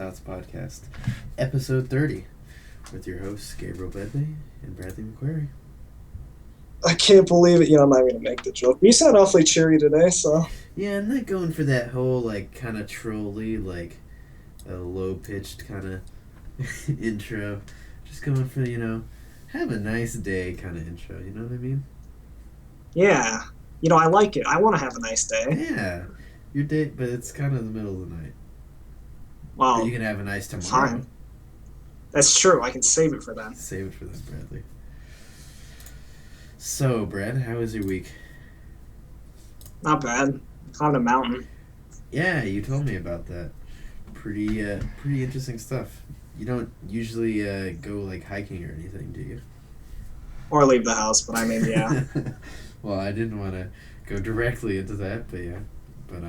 Thoughts Podcast, episode 30, with your hosts Gabriel Bedley and Bradley McQuarrie. I can't believe it. I'm not going to make the joke. But you sound awfully cheery today, so. Yeah, I'm not going for that whole, kind of trolly, low-pitched kind of intro. Just going for, have a nice day kind of intro, you know what I mean? Yeah. I like it. I want to have a nice day. Yeah. Your day, but it's kind of the middle of the night. But Well, you can have a nice tomorrow. fine. That's true. I can save it for then. Save it for then, Bradley. So, Brad, how was your week? Not bad. Climbed a mountain. Yeah, you told me about that. Pretty interesting stuff. You don't usually go hiking or anything, do you? Or leave the house, but I mean, yeah. Well, I didn't want to go directly into that, but yeah. But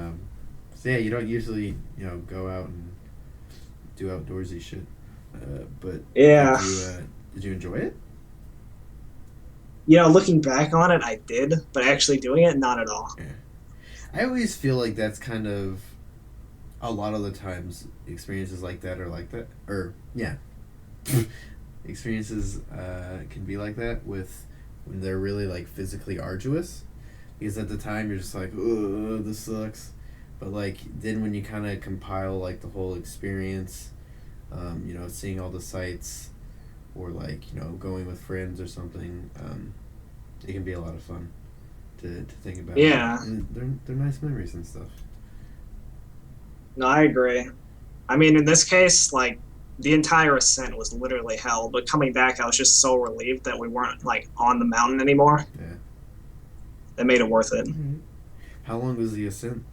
so yeah, you don't usually go out and do outdoorsy shit. But Yeah. did you enjoy it? Looking back on it, I did, but actually doing it, not at all. Yeah. I always feel like that's kind of a lot of the times experiences like that are like that, or yeah, experiences can be like that with when they're really physically arduous, because at the time you're just like, oh, this sucks, but then when you kind of compile the whole experience, seeing all the sights, or going with friends or something, it can be a lot of fun to think about. Yeah. And they're nice memories and stuff. No, I agree. I mean, in this case, the entire ascent was literally hell, but coming back, I was just so relieved that we weren't, on the mountain anymore. Yeah. That made it worth it. Mm-hmm. How long was the ascent?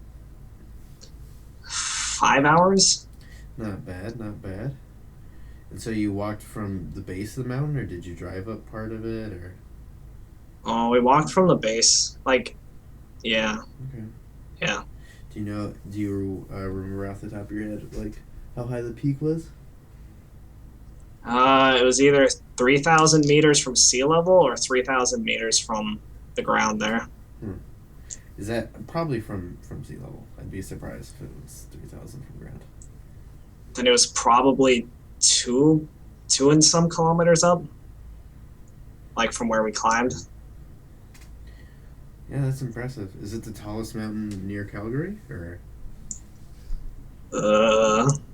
5 hours? Not bad. And so you walked from the base of the mountain, or did you drive up part of it, or? Oh, we walked from the base. Yeah. Okay. Yeah. Do you remember off the top of your head, how high the peak was? It was either 3,000 meters from sea level or 3,000 meters from the ground there. Is that probably from sea level? I'd be surprised if it was 3,000 from ground. Then it was probably two and some kilometers up, from where we climbed. Yeah, that's impressive. Is it the tallest mountain near Calgary, or?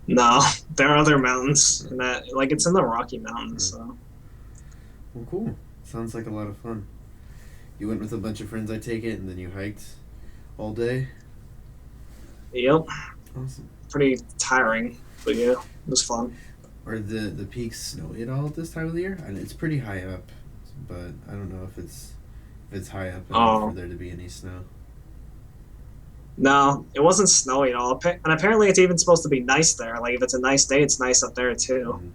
No, there are other mountains in that, it's in the Rocky Mountains. So. Well, cool. Sounds like a lot of fun. You went with a bunch of friends, I take it, and then you hiked all day? Yep. Awesome. Pretty tiring, but yeah, it was fun. Are the peaks snowy at all at this time of the year? And it's pretty high up, but I don't know if it's high up enough for there to be any snow. No, it wasn't snowy at all. And apparently it's even supposed to be nice there. If it's a nice day, it's nice up there too. Mm-hmm.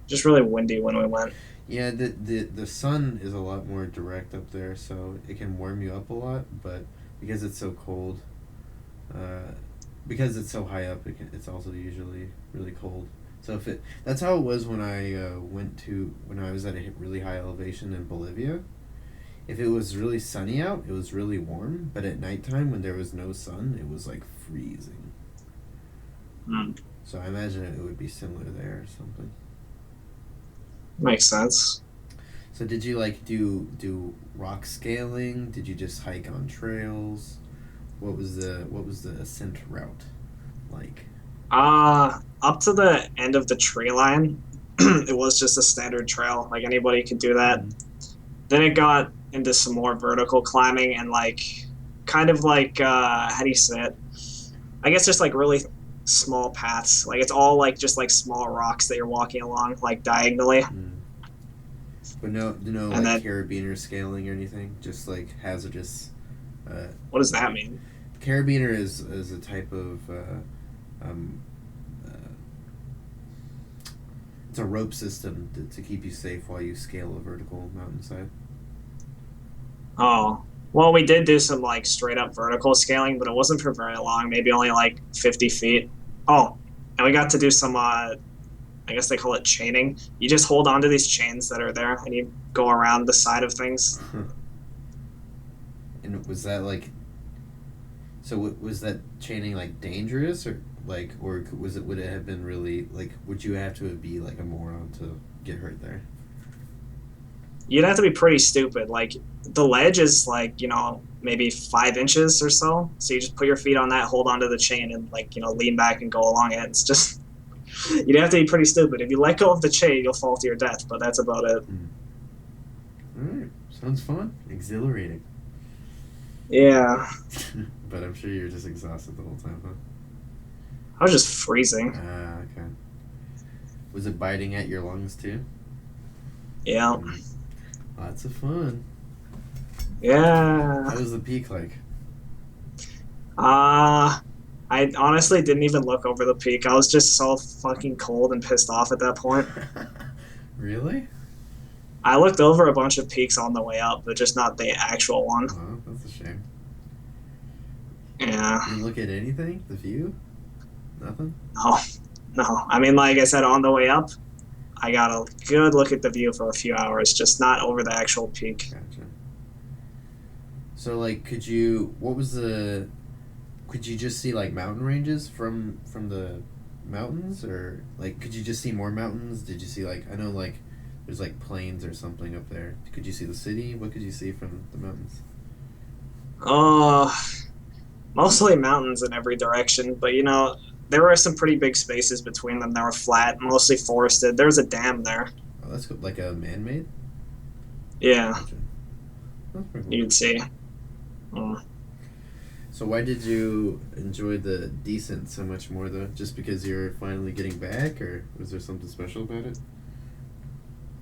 Just really windy when we went. Yeah, the sun is a lot more direct up there, so it can warm you up a lot, but because it's so cold, because it's so high up, it's also usually really cold. So that's how it was when I when I was at a really high elevation in Bolivia. If it was really sunny out, it was really warm, but at nighttime when there was no sun, it was freezing. Mm. So I imagine it would be similar there or something. Makes sense. So did you do rock scaling? Did you just hike on trails? What was the ascent route like? Up to the end of the tree line, it was just a standard trail. Anybody could do that. Mm-hmm. Then it got into some more vertical climbing and kind of how do you say it? I guess just really small paths. It's all just small rocks that you're walking along diagonally. Mm. But no carabiner scaling or anything. Just hazardous. What does that mean? Carabiner is a type of it's a rope system to keep you safe while you scale a vertical mountainside. Oh, well, we did do some straight up vertical scaling, but it wasn't for very long. Maybe only 50 feet. Oh, and we got to do some I guess they call it chaining. You just hold on to these chains that are there, and you go around the side of things. And was that so was that chaining dangerous, or Like, or was it? Would it have been really like? Would you have to be like a moron to get hurt there? You'd have to be pretty stupid. Like the ledge is like maybe 5 inches or so. So you just put your feet on that, hold onto the chain, and like lean back and go along it. It's just you'd have to be pretty stupid. If you let go of the chain, you'll fall to your death. But that's about it. All right, sounds fun, exhilarating. Yeah, But I'm sure you're just exhausted the whole time, huh? I was just freezing. Ah, okay. Was it biting at your lungs too? Yeah, Lots of fun. yeah. How was the peak like? Uh I honestly didn't even look over the peak. I was just so fucking cold and pissed off at that point. Really? I looked over a bunch of peaks on the way up, but just not the actual one. Oh, that's a shame. Yeah. You didn't look at anything? The view? Nothing? No, no. I mean, like I said, on the way up, I got a good look at the view for a few hours, just not over the actual peak. Gotcha. So, like, could you just see, like, mountain ranges from the mountains? Or, like, could you just see more mountains? Did you see, like, I know, like, there's, like, plains or something up there. Could you see the city? What could you see from the mountains? Uh, Mostly mountains in every direction, but there were some pretty big spaces between them that were flat, mostly forested. There was a dam there. Oh, that's good. Like a man-made? Yeah, Gotcha. That's pretty cool. you'd see. Mm. So why did you enjoy the descent so much more though? Just because you're finally getting back, or was there something special about it?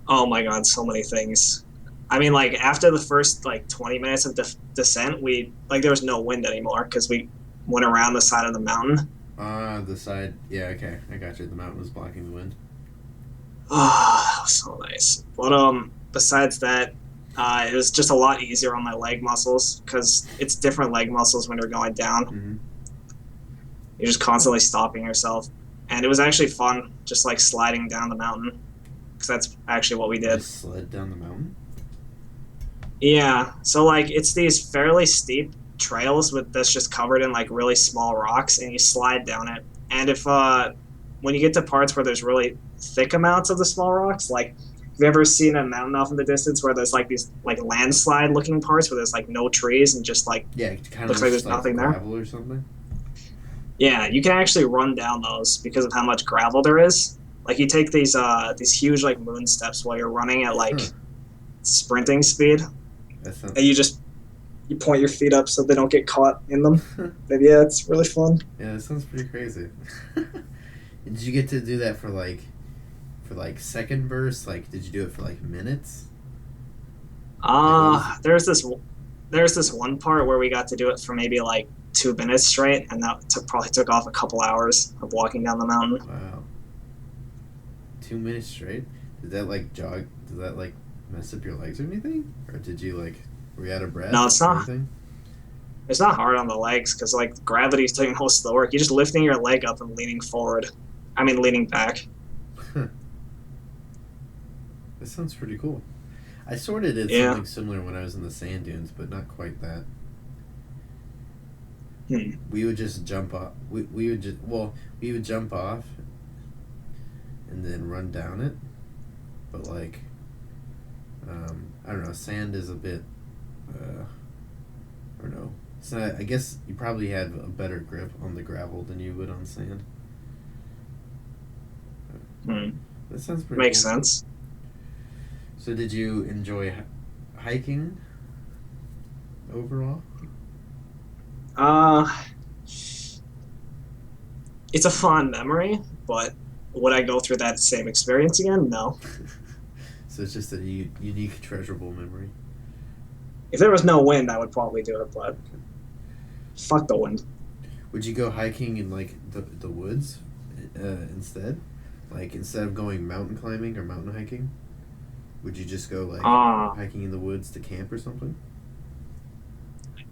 Oh my god, so many things. I mean, like after the first like 20 minutes of descent, we like there was no wind anymore because we went around the side of the mountain. Ah, the side. Yeah, okay, I got you. The mountain was blocking the wind. Oh, that was so nice. But besides that, it was just a lot easier on my leg muscles because it's different leg muscles when you're going down. Mm-hmm. You're just constantly stopping yourself, and it was actually fun, just like sliding down the mountain because that's actually what we You did. just slid down the mountain. Yeah, so like it's these fairly steep trails with that's just covered in like really small rocks, and you slide down it. And if when you get to parts where there's really thick amounts of the small rocks, like have you ever seen a mountain off in the distance where there's like these like landslide looking parts where there's like no trees and just like Yeah, it kind of looks like looks there's like nothing there? gravel or something. Yeah, you can actually run down those because of how much gravel there is. Like you take these huge like moon steps while you're running at like Huh. sprinting speed, That sounds. and you point your feet up so they don't get caught in them. But yeah, it's really fun. Yeah, that sounds pretty crazy. Did you get to do that for like second bursts? Like, did you do it for like minutes? There's this one part where we got to do it for maybe like 2 minutes straight, and that probably took off a couple hours of walking down the mountain. Wow. 2 minutes straight? Did that like jog? Did that like mess up your legs or anything? Or did you like were you out of breath? No, it's or not. anything? It's not hard on the legs because like gravity's doing most of the work. You're just lifting your leg up and leaning forward. I mean, leaning back. Huh. That sounds pretty cool. I sort of did Yeah. something similar when I was in the sand dunes, but not quite that. We would just jump off. We would jump off and then run down it. But like, I don't know. Sand is a bit, I don't know. So I guess you probably had a better grip on the gravel than you would on sand. That sounds pretty Makes cool. sense. So did you enjoy hiking overall? Uh, it's a fond memory, but would I go through that same experience again? No. So it's just a unique, treasurable memory. If there was no wind, I would probably do it, but fuck the wind. Would you go hiking in like the woods instead? Like instead of going mountain climbing or mountain hiking, would you just go like hiking in the woods to camp or something?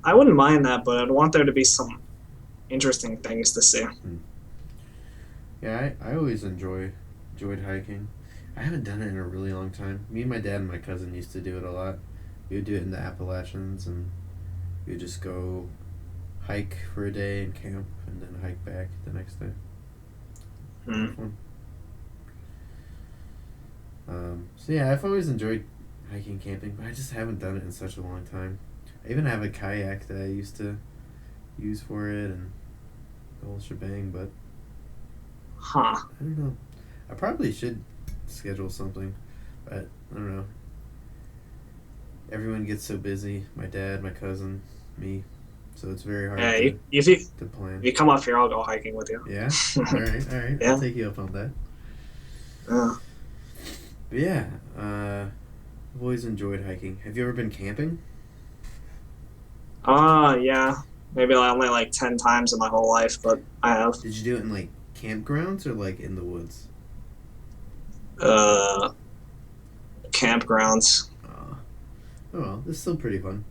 I wouldn't mind that, but I'd want there to be some interesting things to see. Yeah, I always enjoyed hiking. I haven't done it in a really long time. Me and my dad and my cousin used to do it a lot. We would do it in the Appalachians, and we would just go hike for a day and camp, and then hike back the next day. A lot of Mm. fun. So yeah, I've always enjoyed hiking, camping, but I just haven't done it in such a long time. I even have a kayak that I used to use for it and the whole shebang, but Huh. I don't know. I probably should schedule something, but I don't know. Everyone gets so busy. My dad, my cousin, me. So it's very hard Yeah, to, if to plan. you come up here, I'll go hiking with you. Yeah? Alright. I'll Yeah. take you up on that. Uh, But yeah, I've always enjoyed hiking. Have you ever been camping? yeah. Maybe only like 10 times in my whole life, but I have. Did you do it in like campgrounds or like in the woods? Uh, Campgrounds. Oh well, it's still pretty fun.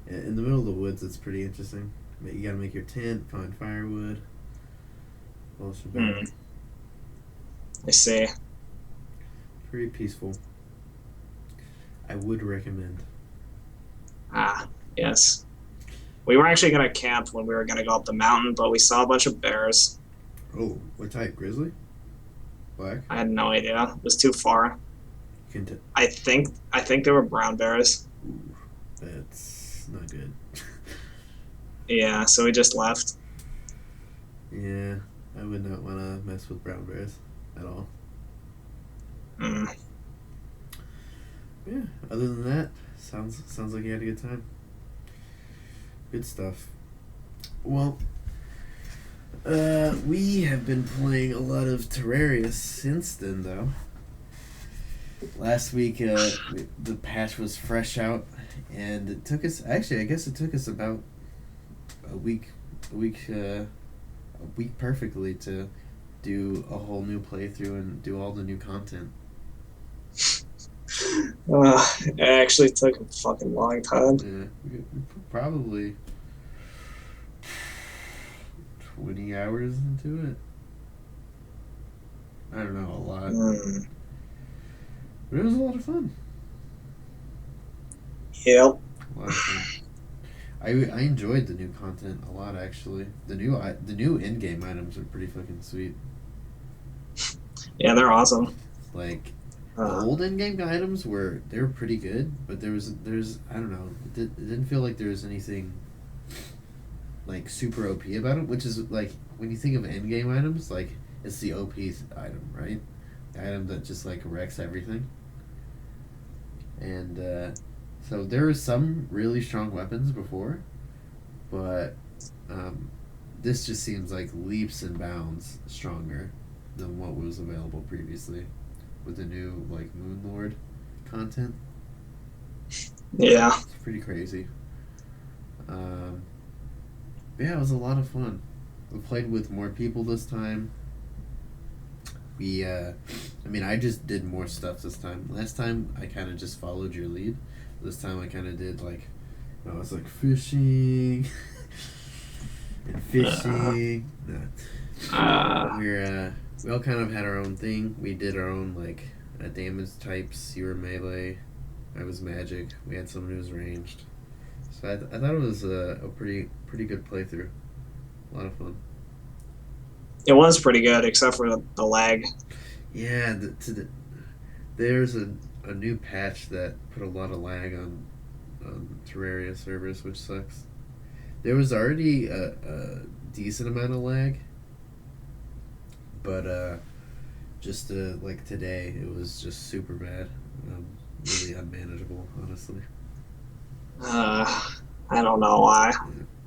In the middle of the woods, it's pretty interesting. But you gotta make your tent, find firewood, whole shebang. Hmm. I see. Pretty peaceful. I would recommend. Ah, yes. We were actually gonna camp when we were gonna go up the mountain, but we saw a bunch of bears. Oh, what type? Grizzly? Black? I had no idea. It was too far. You can I think they were brown bears. Ooh, that's not good. Yeah, so we just left. Yeah, I would not want to mess with brown bears at all. Mm. Yeah, other than that, sounds like you had a good time. Good stuff. Well, we have been playing a lot of Terraria since then, though. Last week, the patch was fresh out, and it took us. Actually, I guess it took us about a week, a week, a week perfectly to do a whole new playthrough and do all the new content. It actually took a fucking long time. Yeah, we probably 20 hours into it. I don't know, a lot. Mm. But it was a lot of fun. Yep. A lot of fun. I enjoyed the new content a lot, actually. The new in-game items are pretty fucking sweet. Yeah, they're awesome. Like the Uh, old in-game items they were pretty good, but there's I don't know, it didn't feel like there was anything like super OP about them. Which is like when you think of in-game items, like it's the OP item, right? The item that just like wrecks everything. And so there were some really strong weapons before, but um, this just seems like leaps and bounds stronger than what was available previously with the new like Moon Lord content. yeah. It's pretty crazy. Um, but yeah, it was a lot of fun. We played with more people this time. I mean, I just did more stuff this time. Last time, I kind of just followed your lead. This time, I kind of did like, I was like fishing and fishing. We all kind of had our own thing. We did our own like damage types. You were melee, I was magic. We had someone who was ranged. So I thought it was a pretty good playthrough. A lot of fun. It was pretty good, except for the lag. Yeah, there's a new patch that put a lot of lag on Terraria servers, which sucks. There was already a decent amount of lag, but just like today, it was just super bad. Really unmanageable, honestly. I don't know why.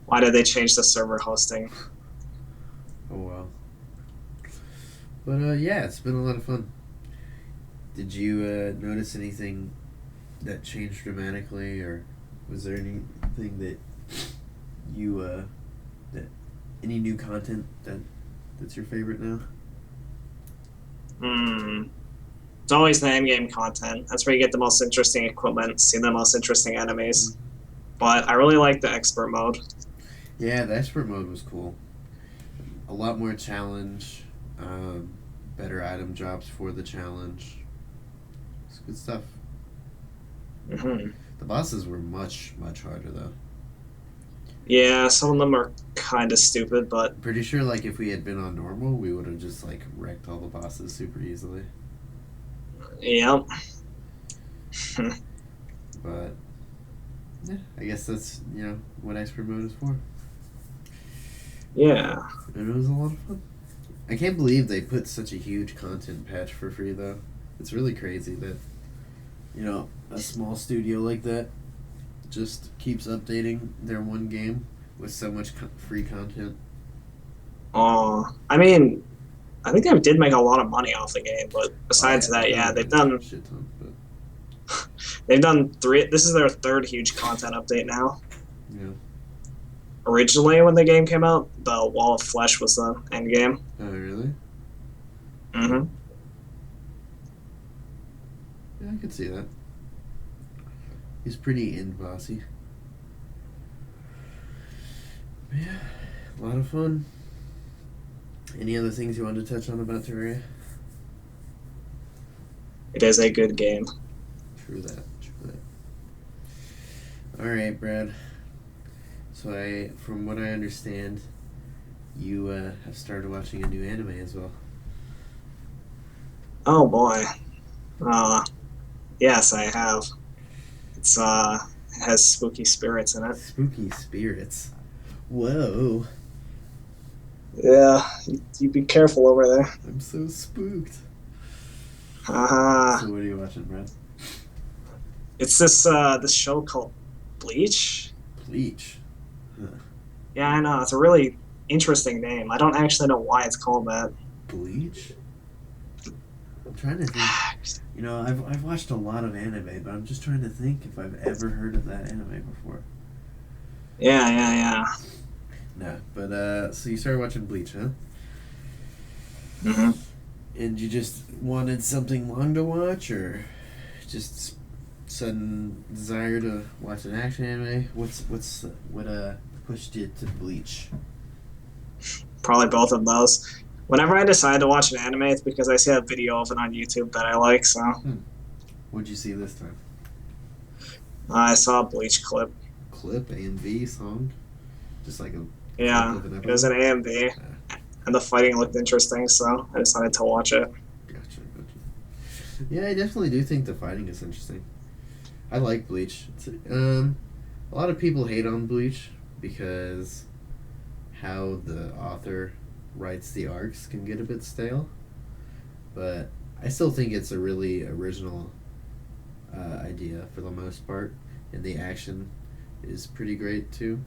Why did they change the server hosting? Oh well. But yeah, it's been a lot of fun. Did you notice anything that changed dramatically, or was there anything that you that any new content that's your favorite now? Hmm. It's always the end game content. That's where you get the most interesting equipment, see the most interesting enemies. But I really like the expert mode. Yeah, the expert mode was cool. A lot more challenge, better item drops for the challenge. It's good stuff. Hmm. The bosses were much harder though. Yeah, some of them are kind of stupid, but Pretty sure like if we had been on normal, we would have just like wrecked all the bosses super easily. yeah. But yeah, I guess that's what expert mode is for. Yeah. And it was a lot of fun. I can't believe they put such a huge content patch for free though. It's really crazy that a small studio like that just keeps updating their one game with so much free content. I mean, I think they did make a lot of money off the game, but Oh yeah, besides they that, yeah, probably they've made a done shit ton, but they've done three. This is their third huge content update now. yeah. Originally, when the game came out, the Wall of Flesh was the end game. Oh really? Mm-hmm. Yeah, I could see that. He's pretty end bossy. Yeah, a lot of fun. Any other things you wanted to touch on about Terraria? It is a good game. True that. True that. All right, Brad. So from what I understand, you have started watching a new anime as well. Oh boy. Uh, yes, I have. It's it has spooky spirits in it. Spooky spirits. Whoa! Yeah, you be careful over there. I'm so spooked. Haha. So what are you watching, Brad? It's this show called Bleach. Bleach. Huh. Yeah, I know. It's a really interesting name. I don't actually know why it's called that. Bleach? I'm trying to think. I've watched a lot of anime, but I'm just trying to think if I've ever heard of that anime before. Yeah. No, but so you started watching Bleach, huh? hmm And you just wanted something long to watch, or just sudden desire to watch an action anime? What pushed you to Bleach? Probably both of those. Whenever I decide to watch an anime, it's because I see a video of it on YouTube that I like. So What'd you see this time? I saw a Bleach clip. Clip, AMV, song? Just like a clip Yeah, of an it was episode? an AMV, and the fighting looked interesting, so I decided to watch it. Gotcha. Yeah, I definitely do think the fighting is interesting. I like Bleach. A lot of people hate on Bleach because how the author writes the arcs can get a bit stale, but I still think it's a really original idea for the most part, and the action is pretty great too.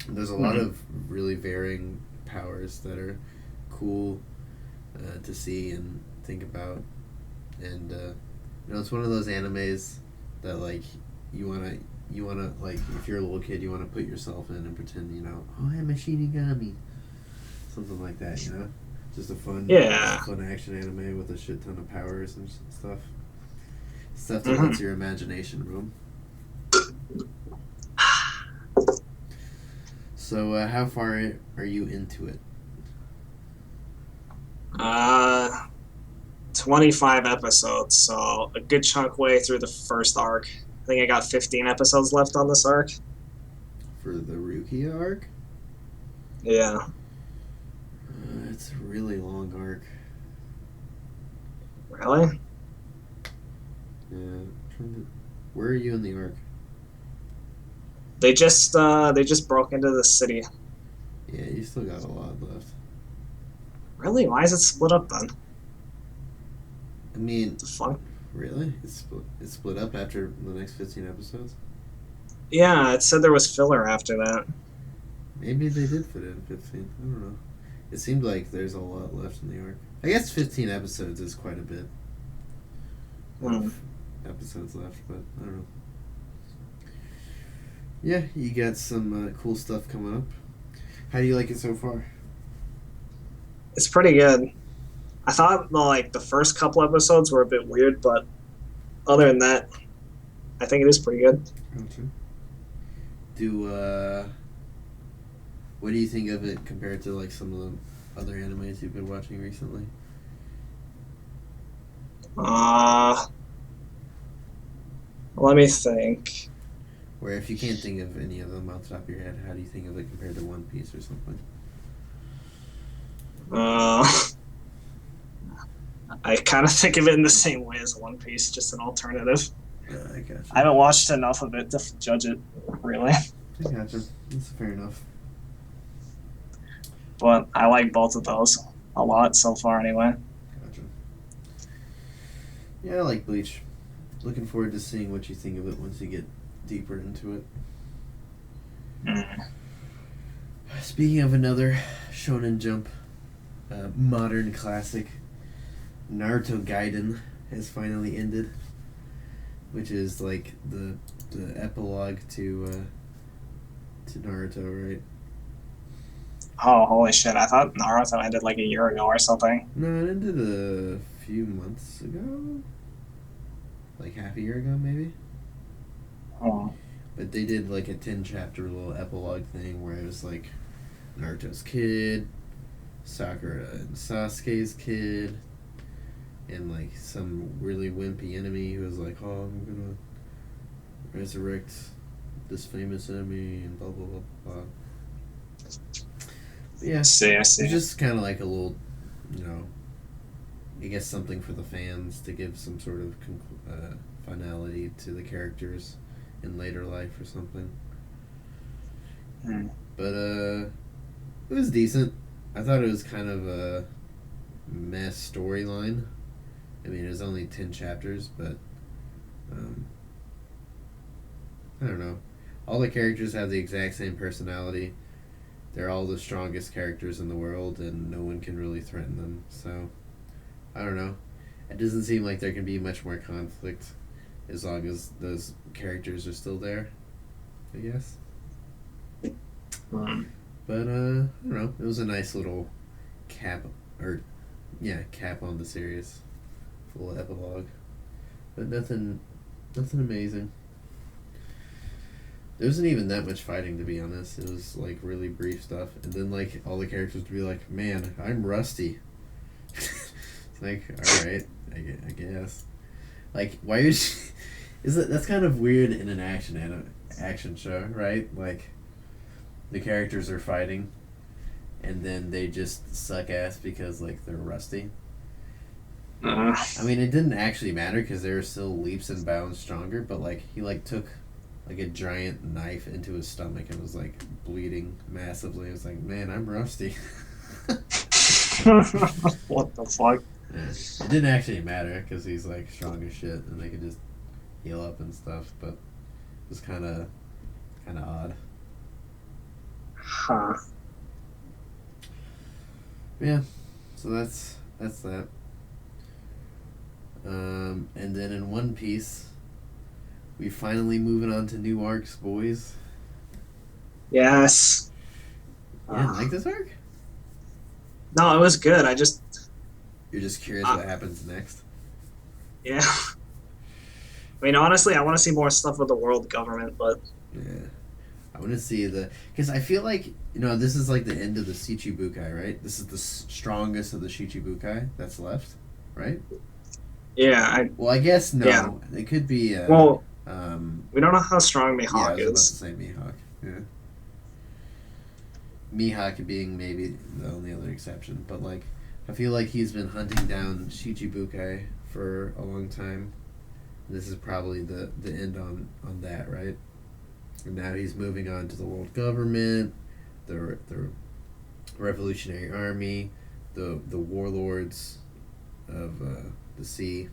There's a lot Mhm. of really varying powers that are cool to see and think about, and it's one of those animes that like you wanna like if you're a little kid you wanna put yourself in and pretend oh I'm a Shinigami, something like that, just a Yeah. fun action anime with a shit ton of powers and stuff that hmm lets your imagination roam. So how far are you into it? Uh, 25 episodes, so a good chunk way through the first arc. I think I got 15 episodes left on this arc. For the Rukia arc? Yeah. It's a really long arc. Really? Yeah. Where are you in the arc? They just broke into the city. Yeah, you still got a lot left. Really? Why is it split up then? I mean, The fuck? really? It's split up after the next 15 episodes? Yeah, it said there was filler after that. Maybe they did fit in 15. I don't know. It seemed like there's a lot left in the arc. I guess 15 episodes is quite a bit of episodes left, but I don't know. Yeah, you got some cool stuff coming up. How do you like it so far? It's pretty good. I thought the first couple episodes were a bit weird, but other than that, I think it is pretty good. Gotcha. What do you think of it compared to like some of the other animes you've been watching recently? Let me think. Or if you can't think of any of them off the top of your head, how do you think of it compared to One Piece or something? Uh, I kind of think of it in the same way as One Piece, just an alternative. I gotcha. I haven't watched enough of it to judge it, really. I gotcha. That's fair enough. But I like both of those a lot so far, anyway. Gotcha. Yeah, I like Bleach. Looking forward to seeing what you think of it once you get deeper into it. Speaking of another Shonen Jump modern classic, Naruto Gaiden has finally ended, which is like the epilogue to Naruto, right? Oh, holy shit. I thought Naruto ended like a year ago or something. No, it ended a few months ago. Like half a year ago, maybe? Oh. But they did like a 10-chapter little epilogue thing where it was like Naruto's kid, Sakura and Sasuke's kid, and like some really wimpy enemy who was like, oh, I'm gonna resurrect this famous enemy and blah blah blah blah. But yeah, I see. it's just kind of like a little, you know, I guess something for the fans to give some sort of finality to the characters in later life or something. But it was decent. I thought it was kind of a mess storyline. I mean, it was only 10 chapters, but I don't know. All the characters have the exact same personality. They're all the strongest characters in the world, and no one can really threaten them. So, I don't know. It doesn't seem like there can be much more conflict as long as those characters are still there, I guess. But, I don't know. It was a nice little cap on the series. Full epilogue. But nothing amazing. There wasn't even that much fighting, to be honest. It was like really brief stuff, and then like all the characters would be like, "Man, I'm rusty." It's like, all right, I guess. Like, why would you... that's kind of weird in an action show, right? Like, the characters are fighting, and then they just suck ass because like they're rusty. I mean, it didn't actually matter because they were still leaps and bounds stronger. But like he like took like a giant knife into his stomach and was like bleeding massively. It was like, man, I'm rusty. What the fuck? Yeah. It didn't actually matter because he's like strong as shit and they could just heal up and stuff. But it was kind of odd. Huh. Yeah, so that's that. And then in One Piece, we finally moving on to new arcs, boys. Yes. You didn't like this arc? No, it was good. You're just curious what happens next? Yeah. I mean, honestly, I want to see more stuff with the world government, but... Yeah. I want to see because I feel like, you know, this is like the end of the Shichibukai, right? This is the strongest of the Shichibukai that's left, right? Yeah. Well, I guess no. Yeah. It could be... we don't know how strong Mihawk yeah, I was is. about to say Mihawk. Yeah. Mihawk being maybe the only other exception, but like I feel like he's been hunting down Shichibukai for a long time. This is probably the end on that, right? And now he's moving on to the world government, the Revolutionary Army, the warlords of the sea.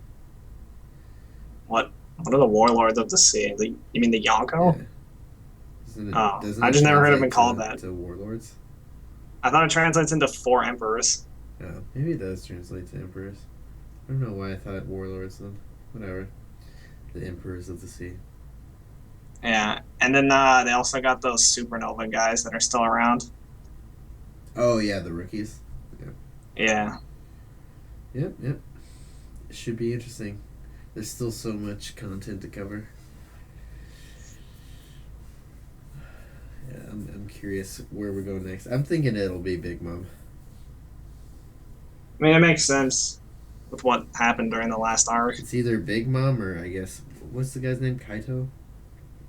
What are the warlords of the sea? You mean the Yonko? Yeah. I just never heard of it called that. To warlords? I thought it translates into 4 emperors. Oh, maybe it does translate to emperors. I don't know why I thought warlords then. Whatever. The emperors of the sea. Yeah, and then they also got those supernova guys that are still around. Oh yeah, the rookies. Yeah. Yep. It should be interesting. There's still so much content to cover. Yeah, I'm curious where we're going next. I'm thinking it'll be Big Mom. I mean, it makes sense with what happened during the last arc. It's either Big Mom or I guess what's the guy's name? Kaito.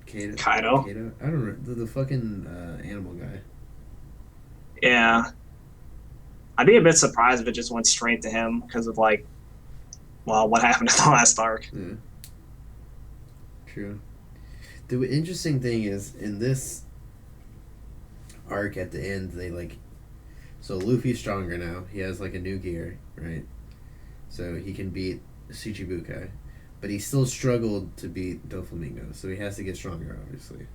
Kato. Kaido. Kato. I don't know the fucking animal guy. Yeah. I'd be a bit surprised if it just went straight to him because of like, well, what happened in the last arc. Yeah. True. The interesting thing is in this arc at the end they like so Luffy's stronger now. He has like a new gear, right? So he can beat Shichibukai. But he still struggled to beat Doflamingo, so he has to get stronger, obviously.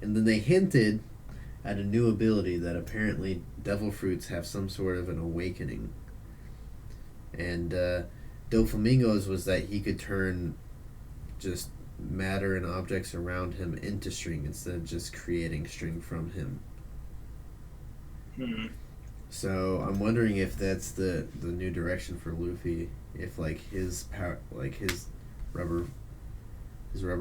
And then they hinted at a new ability that apparently devil fruits have some sort of an awakening. And Doflamingo's was that he could turn just matter and objects around him into string instead of just creating string from him. Hmm. So I'm wondering if that's the new direction for Luffy. If like his power, like rubber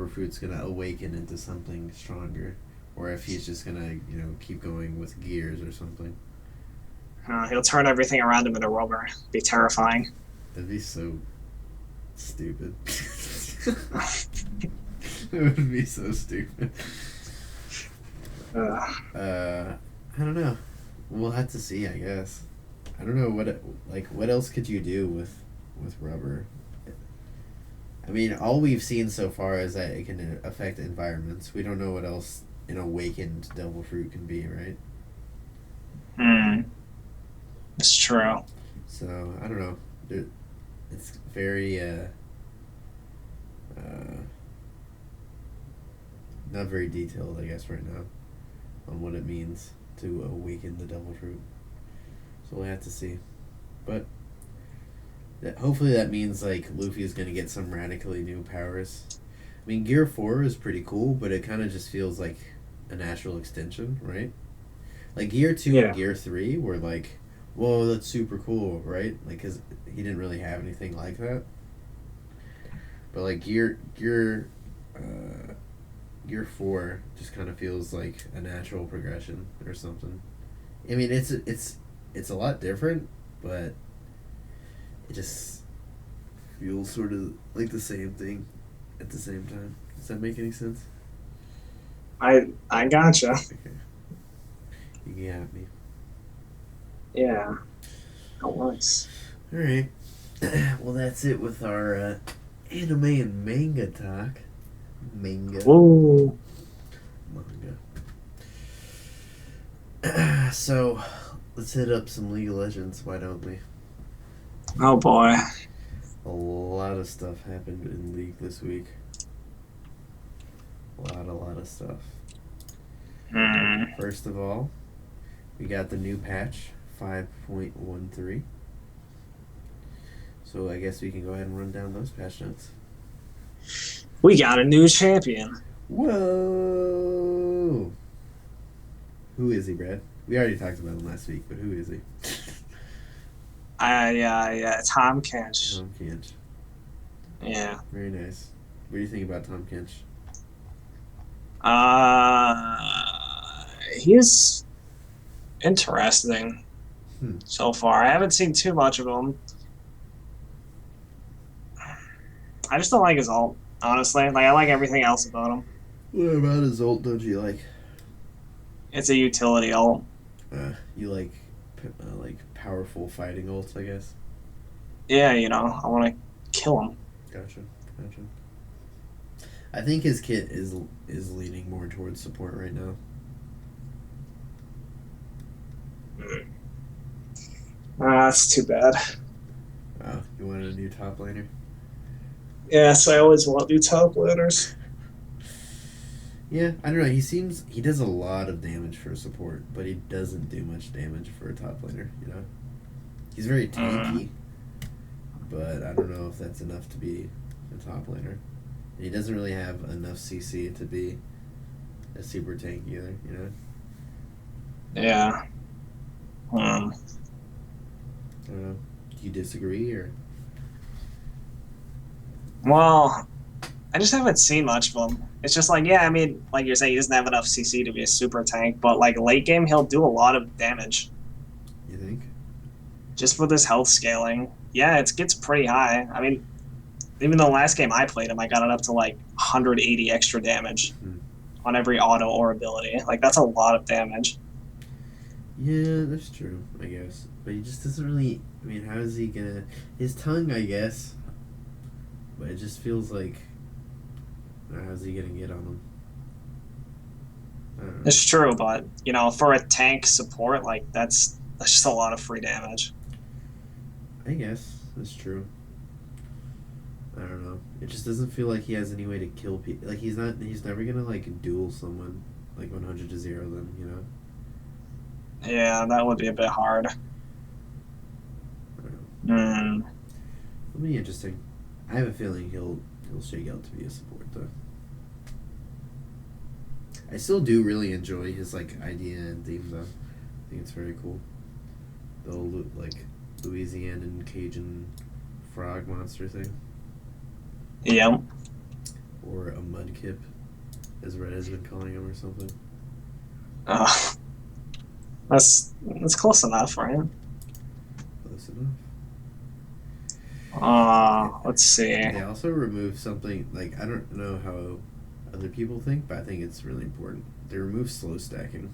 fruit's gonna awaken into something stronger, or if he's just gonna keep going with gears or something. He'll turn everything around him into rubber. Be terrifying. That'd be so stupid. It would be so stupid. I don't know. We'll have to see, I guess. I don't know what else could you do with rubber. I mean, all we've seen so far is that it can affect environments. We don't know what else an awakened devil fruit can be, right? It's true. So I don't know. It's very not very detailed, I guess, right now on what it means to awaken the devil fruit. So we'll have to see. But hopefully that means like Luffy is going to get some radically new powers. I mean, Gear 4 is pretty cool, but it kind of just feels like a natural extension, right? Like Gear 2 and Gear 3 were like, whoa, that's super cool, right? Like, because he didn't really have anything like that. But like Gear 4 just kind of feels like a natural progression or something. I mean, it's a lot different, but it just feels sort of like the same thing at the same time. Does that make any sense? I gotcha. Okay. You got me. Yeah. Oh, nice. All right. Well, that's it with our anime and manga talk. Ooh. Manga. So, let's hit up some League of Legends. Why don't we? Oh boy. A lot of stuff happened in League this week. A lot of stuff. First of all, we got the new patch, 5.13. So I guess we can go ahead and run down those patch notes. We got a new champion. Whoa! Who is he, Brad? We already talked about him last week, but who is he? Tom Kench. Tom Kench. Yeah. Very nice. What do you think about Tom Kench? He's interesting so far. I haven't seen too much of him. I just don't like his ult, honestly. Like, I like everything else about him. What about his ult don't you like? It's a utility ult. You like powerful fighting ults, I guess? Yeah, I want to kill him. Gotcha. I think his kit is leaning more towards support right now. That's too bad. Oh, you wanted a new top laner? Yes, I always want new top laners. Yeah, I don't know. He does a lot of damage for support, but he doesn't do much damage for a top laner, He's very tanky, but I don't know if that's enough to be a top laner. And he doesn't really have enough CC to be a super tank either, Yeah. I don't know. Do you disagree, or? Well, I just haven't seen much of him. It's just like, yeah, I mean, like you're saying, he doesn't have enough CC to be a super tank, but like late game, he'll do a lot of damage. You think? Just with his health scaling. Yeah, it gets pretty high. I mean, even the last game I played him, I got it up to like 180 extra damage. on every auto or ability. Like that's a lot of damage. Yeah, that's true, I guess. But he just doesn't really. I mean, how is he gonna. His tongue, I guess. But it just feels like. How's he gonna get on him? I don't know. It's true, but for a tank support, like that's just a lot of free damage. I guess that's true. I don't know. It just doesn't feel like he has any way to kill people. Like he's not. He's never gonna like duel someone like 100-0 them. You know. Yeah, that would be a bit hard. I don't know. Hmm. It'll be interesting. I have a feeling he'll shake out to be a support though. I still do really enjoy his like idea and theme though. I think it's very cool. The whole like Louisianan Cajun frog monster thing, Yeah. or a mudkip, as Red has been calling him, or something. Uh, that's close enough, right? Close enough. Let's see. They also removed something like I don't know how other people think, but I think it's really important. They removed slow stacking,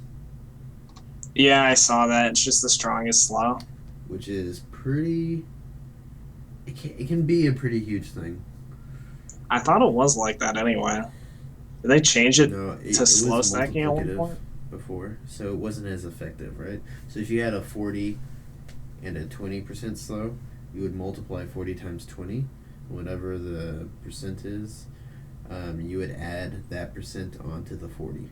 Yeah, I saw that. It's just the strongest slow. which is pretty. It can be a pretty huge thing. I thought it was like that anyway. Did they change it No, to it slow was stacking at one multiplicative point? before, so it wasn't as effective, right? So if you had a 40 and a 20% slow, you would multiply 40 times 20, whatever the percent is. You would add that percent onto the 40.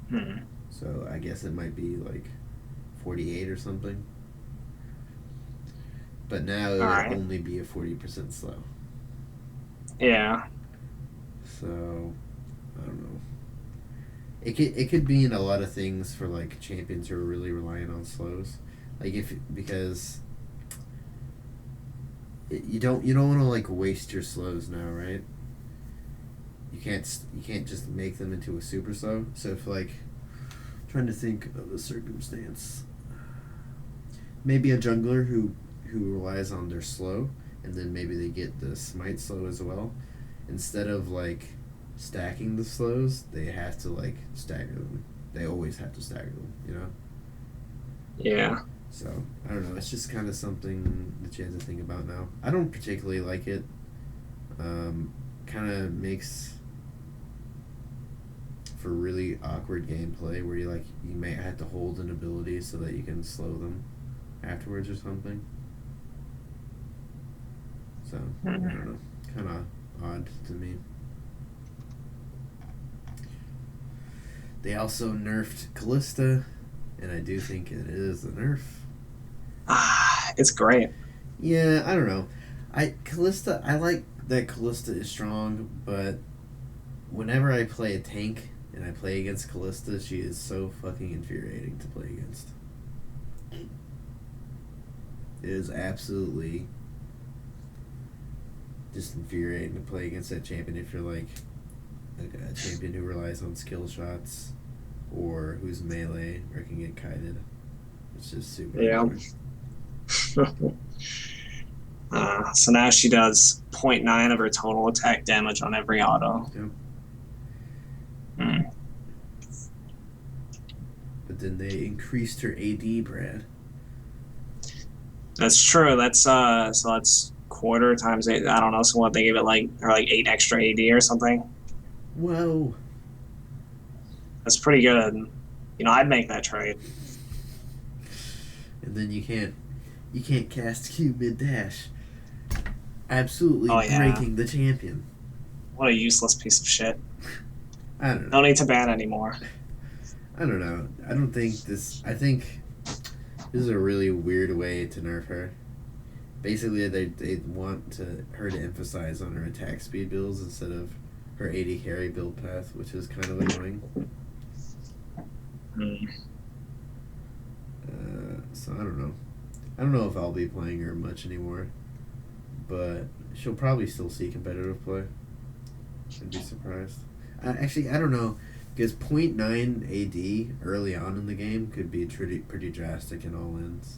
Hmm. So I guess it might be like 48 or something. But now it All would right. only be a 40% slow. Yeah. So I don't know. It could mean a lot of things for like champions who are really relying on slows, like if because you don't want to like waste your slows now, right? You can't just make them into a super slow. So if like trying to think of a circumstance, maybe a jungler who relies on their slow, and then maybe they get the smite slow as well. Instead of like stacking the slows, they have to like stagger them. They always have to stagger them, you know? Yeah. So, I don't know. It's just kind of something that you have to think about now. I don't particularly like it. Kind of makes for really awkward gameplay where you may have to hold an ability so that you can slow them afterwards or something. So, I don't know. Kind of odd to me. They also nerfed Callista, and I do think it is a nerf. It's great. Yeah, I don't know. Callista, I like that Callista is strong, but whenever I play a tank and I play against Callista, she is so fucking infuriating to play against. It is absolutely just infuriating to play against that champion if you're like a champion who relies on skill shots or who's melee or can get kited. It's just super Yeah. annoying. So now she does 0.9 of her total attack damage on every auto. Yep. Hmm. But then they increased her AD, Brad. That's true. So that's quarter times 8. I don't know. So what they gave it like 8 extra AD or something. Whoa. That's pretty good. I'd make that trade. And then you can't cast Q mid dash. Absolutely Oh, yeah. breaking the champion. What a useless piece of shit. I don't know. No need to ban anymore. I don't know. I think this is a really weird way to nerf her. Basically, they want her to emphasize on her attack speed builds instead of her AD carry build path, which is kind of annoying. Hmm. So I don't know. I don't know if I'll be playing her much anymore, but she'll probably still see competitive play. I'd be surprised. Actually, I don't know, because 0.9 AD early on in the game could be pretty drastic in all ends.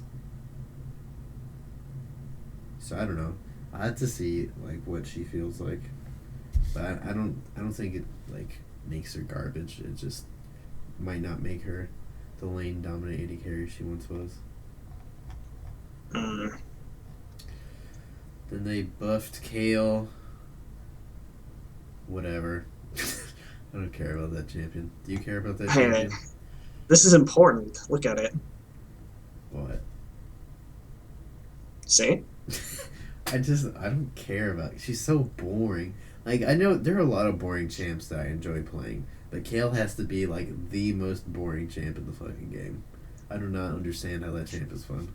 So I don't know. I have to see like what she feels like, but I don't think it like makes her garbage. It just might not make her the lane dominant AD carry she once was. Then they buffed Kale. Whatever. I don't care about that champion. Do you care about that champion? This is important. Look at it. What? See? I don't care about it. She's so boring. Like, I know there are a lot of boring champs that I enjoy playing, but Kale has to be, like, the most boring champ in the fucking game. I do not understand how that champ is fun.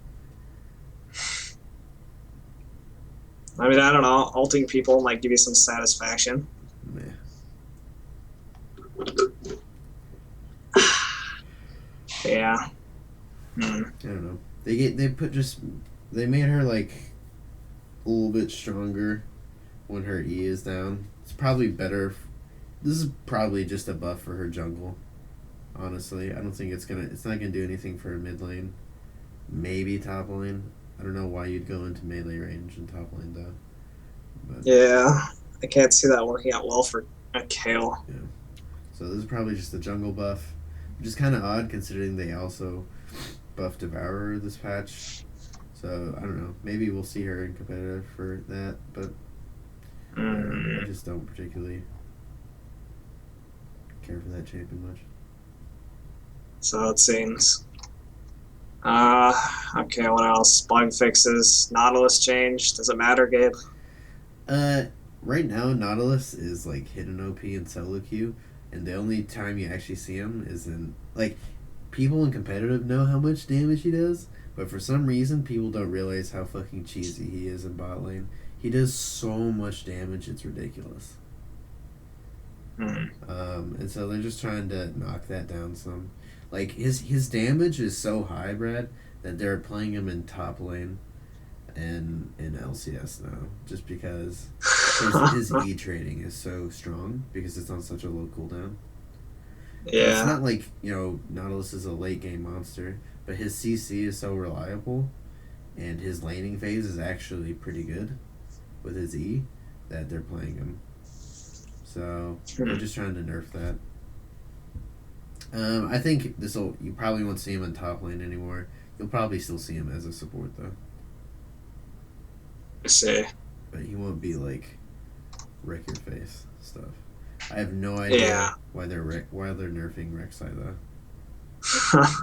I mean, I don't know. Ulting people might give you some satisfaction. Meh. Yeah. I don't know. They made her, like, a little bit stronger when her E is down. It's probably better. This is probably just a buff for her jungle. Honestly, I don't think it's not gonna do anything for her mid lane. Maybe top lane. I don't know why you'd go into melee range in top lane though. But, yeah, I can't see that working out well for a Kale. Yeah. So this is probably just a jungle buff, which is kind of odd considering they also buffed Devourer this patch. So I don't know. Maybe we'll see her in competitive for that, but I just don't particularly care for that champion much. So it seems. Okay, what else? Bug fixes. Nautilus change. Does it matter, Gabe? Right now Nautilus is like hidden OP in solo queue, and the only time you actually see him is in like people in competitive know how much damage he does, but for some reason people don't realize how fucking cheesy he is in bot lane. He does so much damage, it's ridiculous. And so they're just trying to knock that down some. Like his damage is so high, Brad, that they're playing him in top lane and in LCS now, just because his E trading is so strong because it's on such a low cooldown. Yeah. It's not like, Nautilus is a late game monster, but his CC is so reliable and his laning phase is actually pretty good with his E that they're playing him. So they're just trying to nerf that. I think you probably won't see him in top lane anymore. You'll probably still see him as a support though. I see. But he won't be like wreck your face stuff. I have no idea why they're nerfing Rek'Sai though.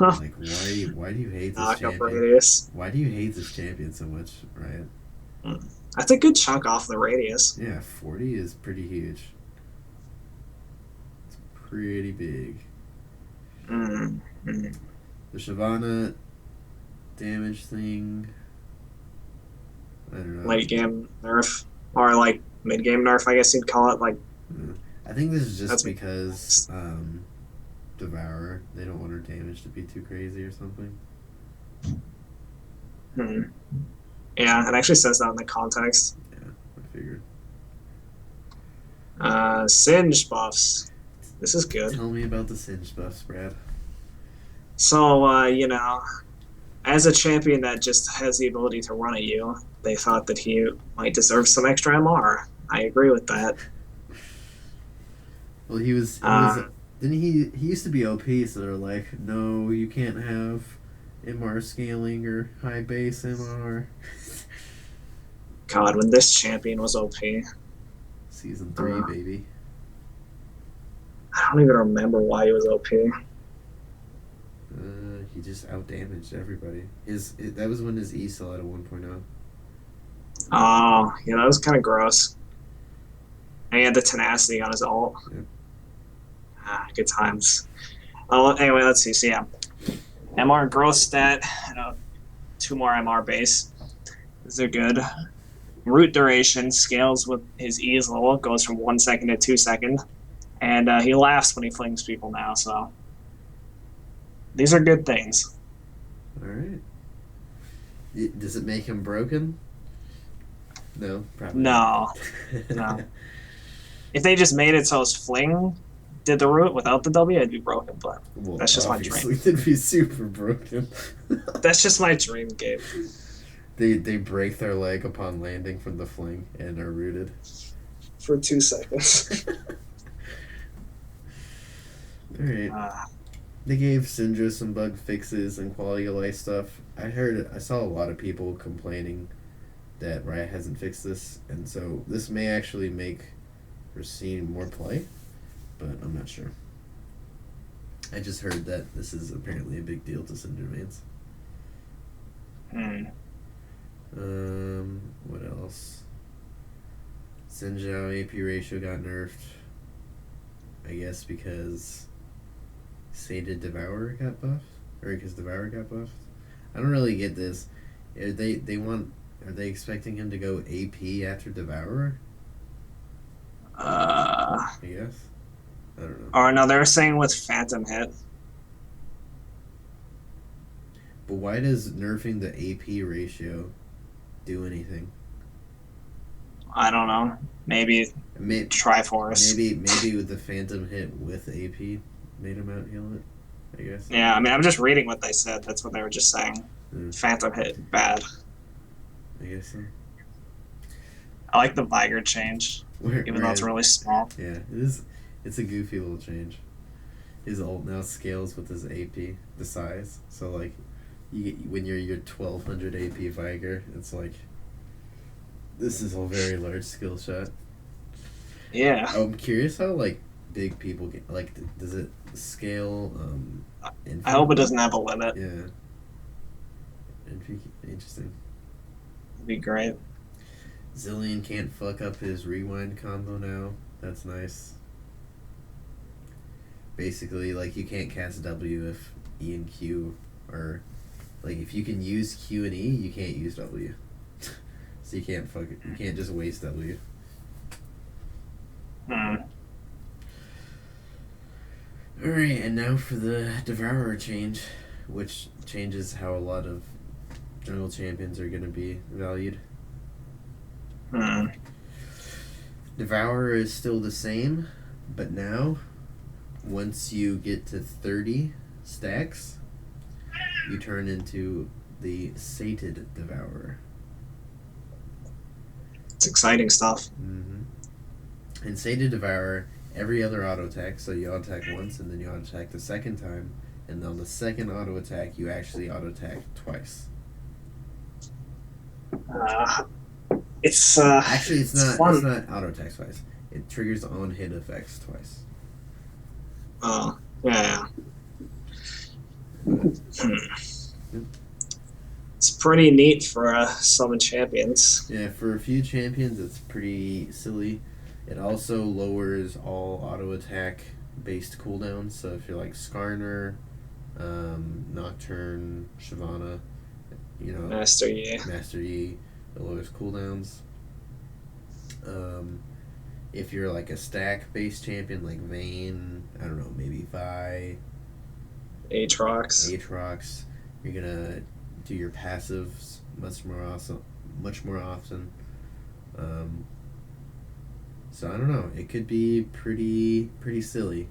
Like why do you hate this champion? Radius. Why do you hate this champion so much, Riot? That's a good chunk off the radius. Yeah, 40 is pretty huge. It's pretty big. The Shyvana damage thing, I don't know. Late game nerf, or like mid game nerf, I guess you'd call it. Like, I think this is just because Devourer, they don't want her damage to be too crazy or something. Yeah, it actually says that in the context. Yeah, I figured. Singe buffs. This is good. Tell me about the Singe buffs, Brad. So, as a champion that just has the ability to run at you, they thought that he might deserve some extra MR. I agree with that. Well, he used to be OP, so they're like, no, you can't have MR scaling or high base MR. God, when this champion was OP. Season 3, baby. I don't even remember why he was OP. He just outdamaged everybody. That was when his E still had a 1.0. Oh, yeah, that was kind of gross. And he had the tenacity on his ult. Yep. Good times. Anyway, let's see. So, yeah. MR growth stat, 2 more MR base. These are good. Root duration scales with his E is low. It goes from 1 second to 2 seconds. And he laughs when he flings people now, so these are good things. All right. Does it make him broken? No, probably no. If they just made it so his fling did the root without the W, it'd be broken, but that's just my dream. It'd be super broken. That's just my dream, Gabe. They break their leg upon landing from the fling and are rooted. For 2 seconds. Alright. Uh, They gave Syndra some bug fixes and quality of life stuff. I saw a lot of people complaining that Riot hasn't fixed this, and so this may actually make for seeing more play, but I'm not sure. I just heard that this is apparently a big deal to Syndra mains. hmm. What else? Sinjao AP ratio got nerfed. I guess because Sated Devourer got buffed? Or because Devourer got buffed? I don't really get this. Are they expecting him to go AP after Devourer? I guess. I don't know. Or no, they were saying with Phantom Hit. But why does nerfing the AP ratio do anything? I don't know. Maybe Triforce. Maybe with the Phantom Hit with AP made him out heal it. I guess. Yeah, I mean, I'm just reading what they said. That's what they were just saying. Phantom Hit, bad. I guess so. I like the Vigor change, even though it's really small. Yeah, it is. It's a goofy little change. His ult now scales with his AP, the size. So like, when you're your 1200 AP Vigor, it's like, this is a very large skill shot. Yeah. I'm curious how like big people get. Like, does it scale? I hope it doesn't have a limit. Yeah. Interesting. It'd be great. Zillion can't fuck up his rewind combo now. That's nice. Basically, like, you can't cast W if E and Q are... Like, if you can use Q and E, you can't use W. So you can't you can't just waste W. Alright, and now for the Devourer change, which changes how a lot of jungle champions are going to be valued. Devourer is still the same, but now, once you get to 30 stacks, you turn into the Sated Devourer. It's exciting stuff. Mm-hmm. And Sated Devourer, every other auto attack, so you auto attack once and then you auto attack the second time, and on the second auto attack, you actually auto attack twice. It's actually it's not fun. It's not auto attack twice. It triggers on hit effects twice. Oh, yeah. It's pretty neat for summon champions. Yeah, for a few champions, it's pretty silly. It also lowers all auto attack based cooldowns. So if you're like Skarner, Nocturne, Shyvana, Master Yi, it lowers cooldowns. If you're like a stack based champion like Vayne, I don't know, maybe Vi, Aatrox, you're gonna do your passives much more often. So I don't know. It could be pretty silly.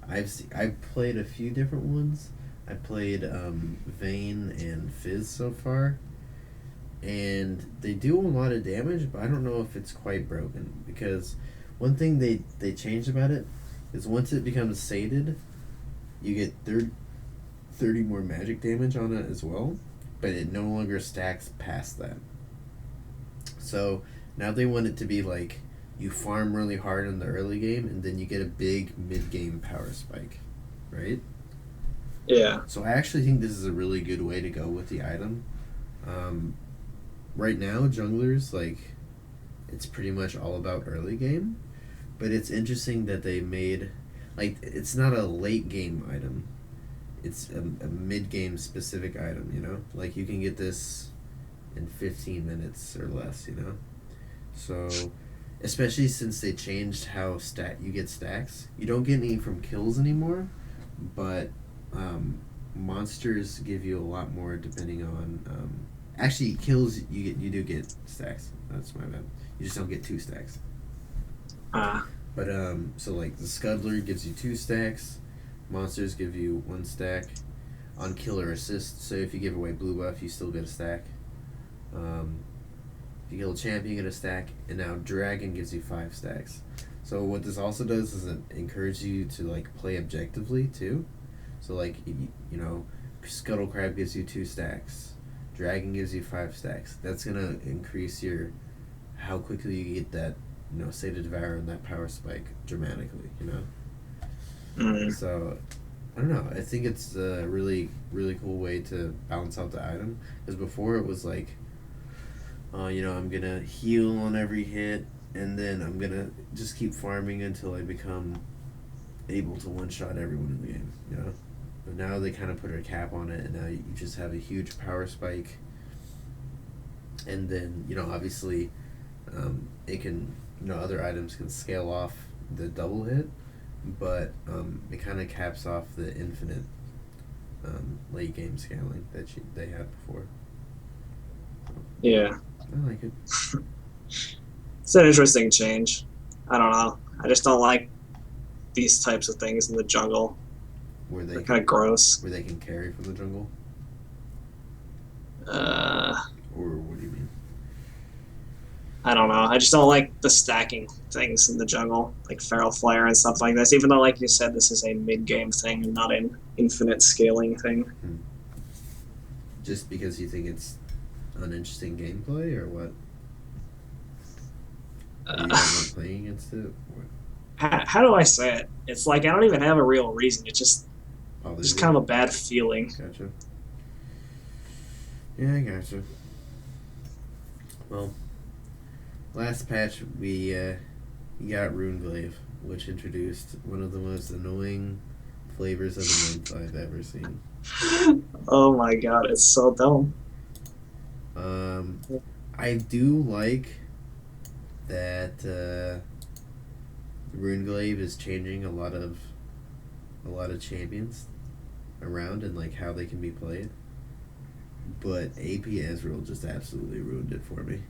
I've played a few different ones. I played Vayne and Fizz so far, and they do a lot of damage, but I don't know if it's quite broken, because one thing they changed about it is once it becomes sated, you get 30 more magic damage on it as well, but it no longer stacks past that. So now they want it to be like you farm really hard in the early game and then you get a big mid-game power spike, right? Yeah. So I actually think this is a really good way to go with the item. Right now, junglers, like, it's pretty much all about early game, but it's interesting that they made, like, it's not a late game item. It's a mid-game specific item, you know? Like, you can get this in 15 minutes or less, you know? So, especially since they changed how you get stacks. You don't get any from kills anymore, but monsters give you a lot more depending on... actually, kills, you do get stacks. That's my bad. You just don't get 2 stacks. But, so, like, the Scuddler gives you 2 stacks. Monsters give you 1 stack. On killer assist, so if you give away blue buff, you still get a stack. If you kill a champion, you get a stack. And now Dragon gives you 5 stacks. So So what this also does is it encourages you to like play objectively too. So like you know, Scuttle Crab gives you 2 stacks, Dragon gives you 5 stacks. That's gonna increase your how quickly you get that Say to Devour and that power spike dramatically. Mm. So I don't know. I think it's a really cool way to balance out the item because before it was like, I'm gonna heal on every hit and then I'm gonna just keep farming until I become able to one shot everyone in the game. But now they kind of put a cap on it, and now you just have a huge power spike, and then obviously, it can other items can scale off the double hit, but it kind of caps off the infinite late game scaling that they had before. Yeah. I like it. It's an interesting change. I don't know. I just don't like these types of things in the jungle. Where They're they kind of gross. where they can carry from the jungle, Uh, or what do you mean? I don't know. I just don't like the stacking things in the jungle, like Feral Flare and stuff like this. Even though, like you said, this is a mid-game thing and not an infinite scaling thing. Just because you think it's uninteresting gameplay, or what? Or you don't like playing against it? What? How do I say it? It's like I don't even have a real reason. It's just kind of a bad feeling. Gotcha. Yeah, I gotcha. Well, last patch we got Runeglaive, which introduced one of the most annoying flavors of a month I've ever seen. Oh my god, it's so dumb. I do like that Runeglaive is changing a lot of champions around and like how they can be played. But AP Ezreal just absolutely ruined it for me.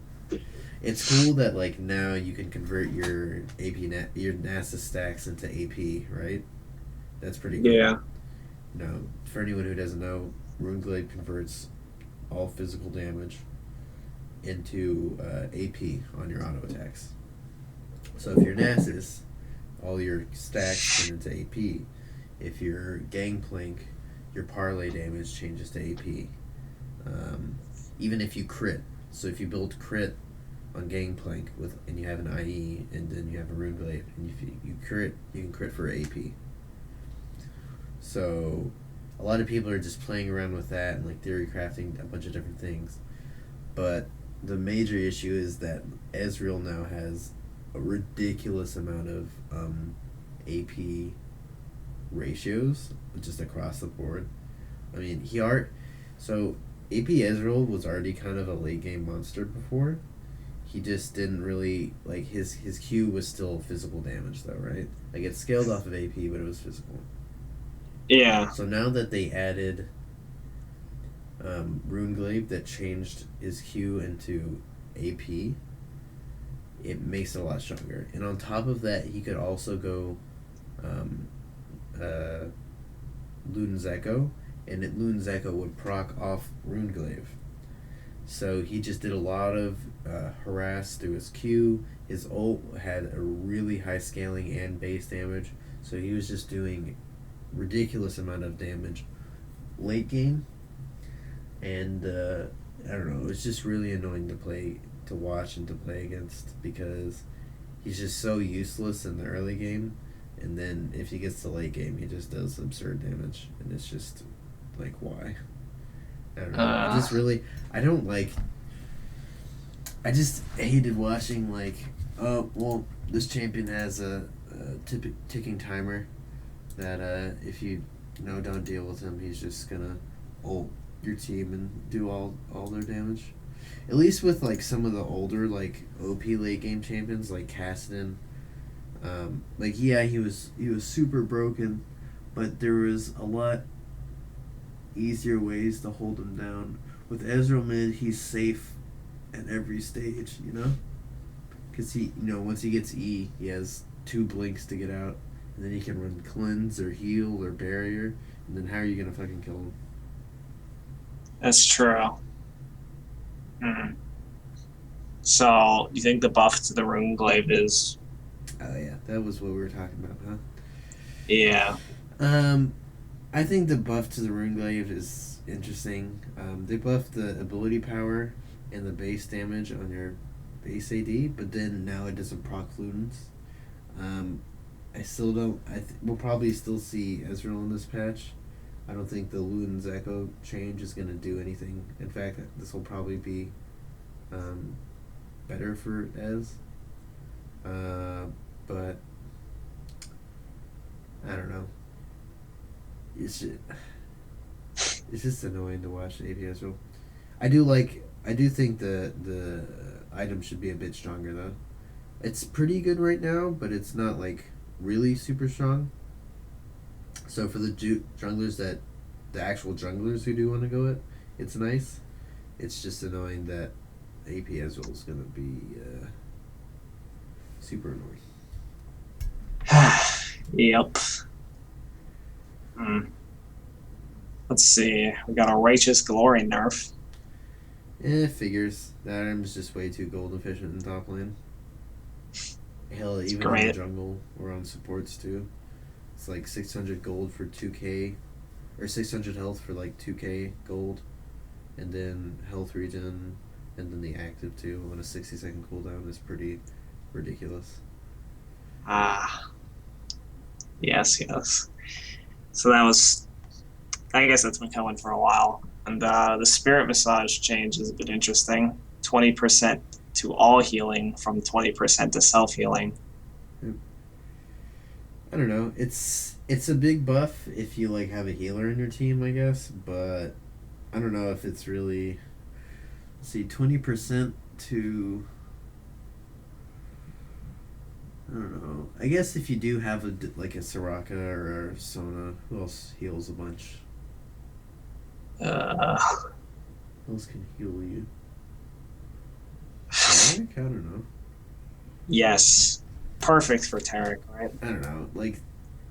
It's cool that like now you can convert your your Nasus stacks into AP, right? That's pretty cool. Yeah. For anyone who doesn't know, Runeglaive converts all physical damage into AP on your auto attacks. So if you're Nasus, all your stacks turn into AP. If you're Gangplank, your parlay damage changes to AP. Even if you crit, so if you build crit on Gangplank and you have an IE and then you have a Runeglaive and if you crit, you can crit for AP. So a lot of people are just playing around with that and like theory crafting a bunch of different things. But the major issue is that Ezreal now has a ridiculous amount of AP ratios just across the board. I mean, so AP Ezreal was already kind of a late game monster before. He just didn't really like his Q was still physical damage though, right? Like it scaled off of AP, but it was physical. Yeah. So now that they added Runeglaive that changed his Q into AP, it makes it a lot stronger. And on top of that, he could also go Luden's Echo, and Luden's Echo would proc off Runeglaive. So he just did a lot of harass through his Q. His ult had a really high scaling and base damage, so he was just doing ridiculous amount of damage late game. And I don't know, it was just really annoying to watch and to play against because he's just so useless in the early game, and then if he gets to late game, he just does absurd damage, and it's just like why. I don't know. I just hated watching like, oh well, this champion has a ticking timer that if you don't deal with him, he's just gonna ult your team and do all their damage. At least with like some of the older like OP late game champions like Kassadin, like yeah he was super broken, but there was a lot easier ways to hold him down. With Ezreal mid, he's safe at every stage, because he once he gets E, he has 2 blinks to get out, and then he can run cleanse or heal or barrier, and then how are you gonna fucking kill him? That's true. So, you think the buff to the Runeglaive is Oh yeah, that was what we were talking about, huh? Yeah. Um, I think the buff to the Runeglaive is interesting. They buffed the ability power and the base damage on your base AD, but then now it doesn't proc Ludens. Um, I still don't. We'll probably still see Ezreal in this patch. I don't think the Ludens Echo change is going to do anything. In fact, this will probably be um, better for Ez. But I don't know. It's just, it's just annoying to watch AP Ezreal. I do think the item should be a bit stronger though. It's pretty good right now, but it's not like really super strong. So for the junglers that the actual junglers who do want to go it, it's nice. It's just annoying that AP Ezreal is gonna be super annoying. Yep. Hmm. Let's see. We got a Righteous Glory nerf. Figures. That item's just way too gold efficient in top lane. Hell, It's even in the great. jungle or on supports too. It's like 600 gold for 2k, or 600 health for like 2k gold, and then health regen, and then the active too on a 60-second cooldown is pretty ridiculous. Ah, yes, yes. So that was, I guess that's been coming for a while. And the Spirit Massage change is a bit interesting. 20% to all healing from 20% to self healing. I don't know. It's a big buff if you like have a healer in your team, I guess, but I don't know if it's really. Let's see, 20% to. I don't know. I guess if you do have like a Soraka or a Sona, who else heals a bunch? Uh, Who else can heal you? Tarek? I don't know. yes. Perfect for Tarek, right? I don't know. Like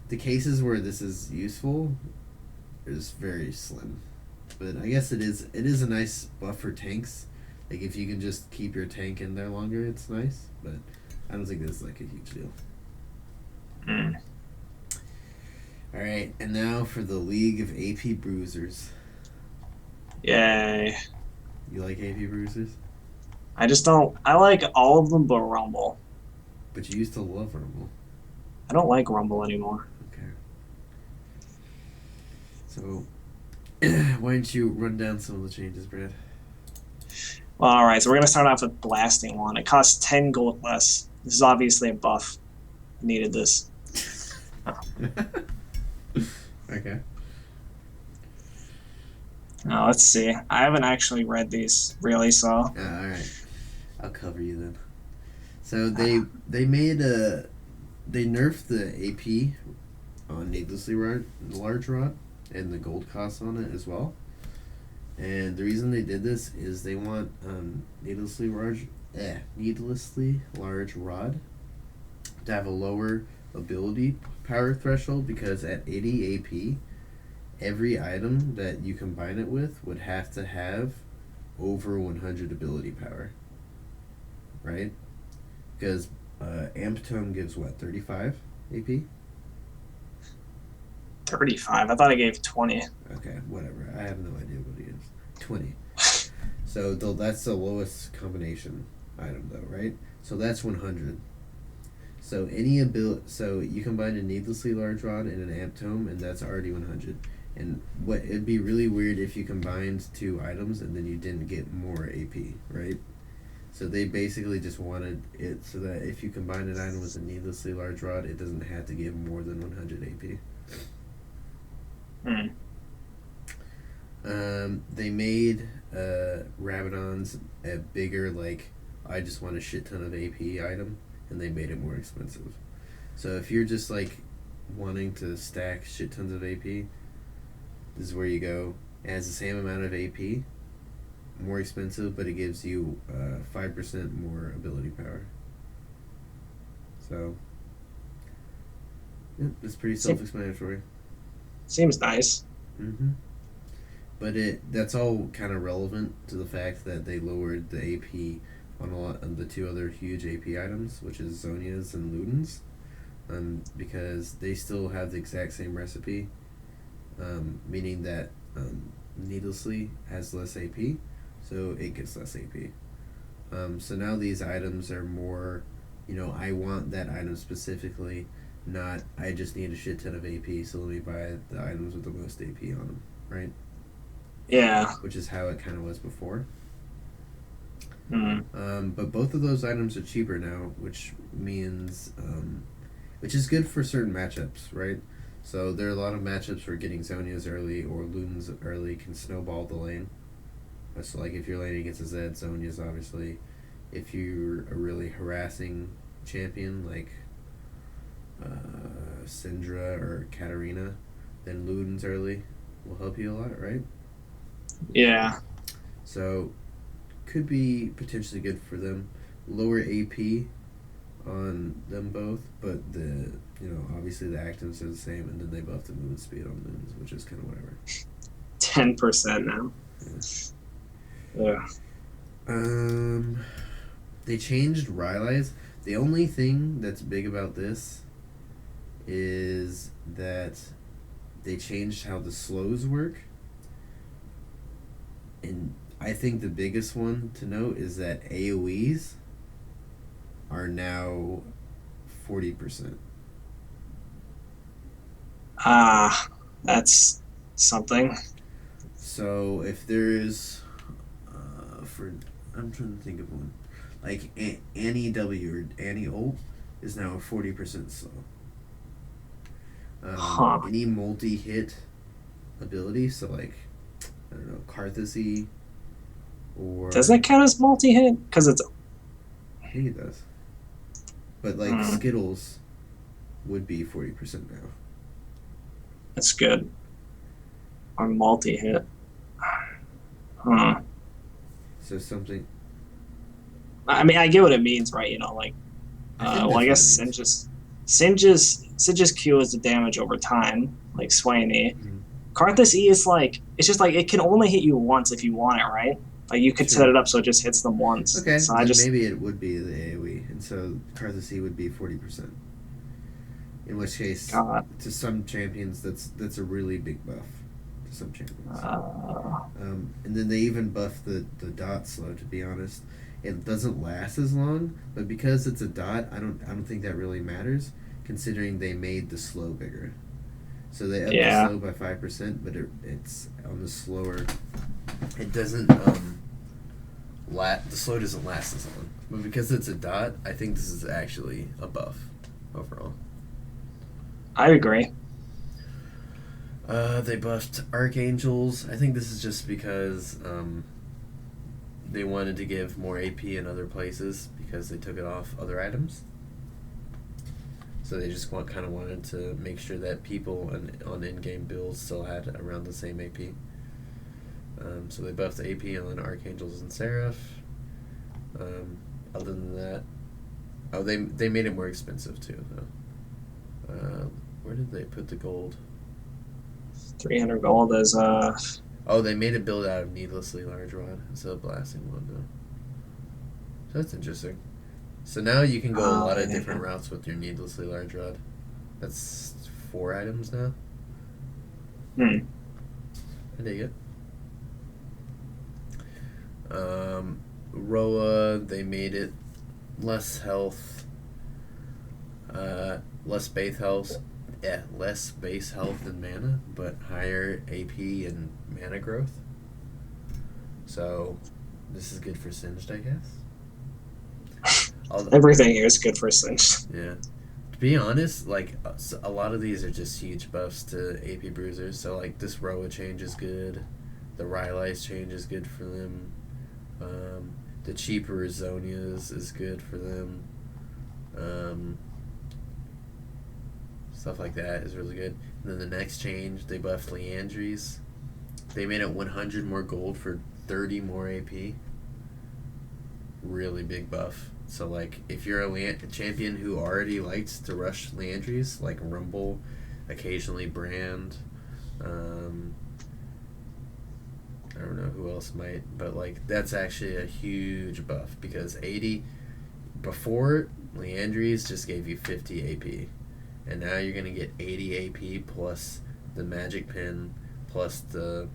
the cases where this is useful is very slim. But I guess it is a nice buff for tanks. Like if you can just keep your tank in there longer, it's nice. But I don't think this is like a huge deal. Mm. All right, and now for the League of AP Bruisers. Yay. You like AP Bruisers? I just don't. I like all of them but Rumble. But you used to love Rumble. I don't like Rumble anymore. Okay. So why don't you run down some of the changes, Brad? Well, all right, so we're gonna start off with Blasting One. It costs 10 gold less. This is obviously a buff. I needed this. Oh. Okay. Now let's see. I haven't actually read these really, so All right. I'll cover you then. So they made a they nerfed the AP on needlessly large rod and the gold cost on it as well. And the reason they did this is they want needlessly large rod to have a lower ability power threshold because at 80 AP, every item that you combine it with would have to have over 100 ability power, right? Because Amp Tome gives what, 35 AP? 35. I thought I gave 20. Okay, whatever. I have no idea what he is. 20. So that's the lowest combination item though, right? So that's 100. So so you combine a needlessly large rod and an amp tome, and that's already 100. And it'd be really weird if you combined two items and then you didn't get more AP, right? So they basically just wanted it so that if you combine an item with a needlessly large rod, it doesn't have to give more than 100 AP. Hmm. They made Rabadon's a bigger, like, I just want a shit ton of AP item, and they made it more expensive. So if you're just, like, wanting to stack shit tons of AP, this is where you go. It has the same amount of AP, more expensive, but it gives you 5% more ability power. So, yeah, it's pretty self-explanatory. Seems nice. Mm-hmm. But that's all kind of relevant to the fact that they lowered the AP on a lot of the two other huge AP items, which is Zonias and Ludens, because they still have the exact same recipe, meaning that Needlessly has less AP, so it gets less AP. So now these items are more, I want that item specifically, not I just need a shit ton of AP, so let me buy the items with the most AP on them, right? Yeah. Which is how it kind of was before. Mm. But both of those items are cheaper now, which means, which is good for certain matchups, right? So there are a lot of matchups where getting Zonias early or Ludens early can snowball the lane. So like if you're laning against a Zed, Zonia's obviously. If you're a really harassing champion like Syndra or Katarina, then Luden's early will help you a lot, right? Yeah. So could be potentially good for them. Lower AP on them both, but the obviously the actives are the same, and then they buff the movement speed on Ludens, which is kind of whatever. 10% now. Yeah. They changed Rylai's. The only thing that's big about this is that they changed how the slows work. And I think the biggest one to note is that AoEs are now 40%. That's something. So if there's, I'm trying to think of one, like Annie W or Annie ult is now 40% slow. Any multi-hit ability, so like I don't know, Karthus or Does that count as multi-hit? Because it's. I think it does. But like Skittles would be 40% now. That's good. Or multi-hit. So something. I mean, I get what it means, right? Like, I guess Singe's Q is the damage over time, like Swainy. Mm-hmm. Karthus E is like, it's just like it can only hit you once if you want it, right? Like you could set it up so it just hits them once. Okay, so then maybe it would be the AoE, and so Karthus E would be 40%. In which case, to some champions, that's a really big buff. To some champions, and then they even buff the dot slow. To be honest, it doesn't last as long, but because it's a dot, I don't think that really matters, considering they made the slow bigger. So they upped the slow by 5%, but it's on the slower. It doesn't the slow doesn't last as long, but because it's a dot, I think this is actually a buff overall. I agree. They buffed Archangels. I think this is just because they wanted to give more AP in other places because they took it off other items. So they just kind of wanted to make sure that people on in-game builds still had around the same AP. So they buffed the AP on Archangels and Seraph. Other than that, they made it more expensive too, though. Where did they put the gold? 300 gold is Oh, they made it build out of Needlessly Large Rod instead of Blasting One, though. So that's interesting. So now you can go a lot of different routes with your Needlessly Large Rod. That's 4 items now. I dig it. Roa, they made it less health, less base health, less base health and mana, but higher AP and mana growth. So this is good for Singed, I guess. Everything here is good for Singed. Yeah. To be honest, like a lot of these are just huge buffs to AP bruisers. So like this Roa change is good. The Rylai's change is good for them. The cheaper Zonias is good for them. Stuff like that is really good. And then the next change, they buffed Leandries. They made it 100 more gold for 30 more AP. Really big buff. So like if you're a champion who already likes to rush Leandries, like Rumble, occasionally Brand, I don't know who else might, but like that's actually a huge buff because 80 before Leandries just gave you 50 AP, and now you're gonna get 80 AP plus the magic pin plus the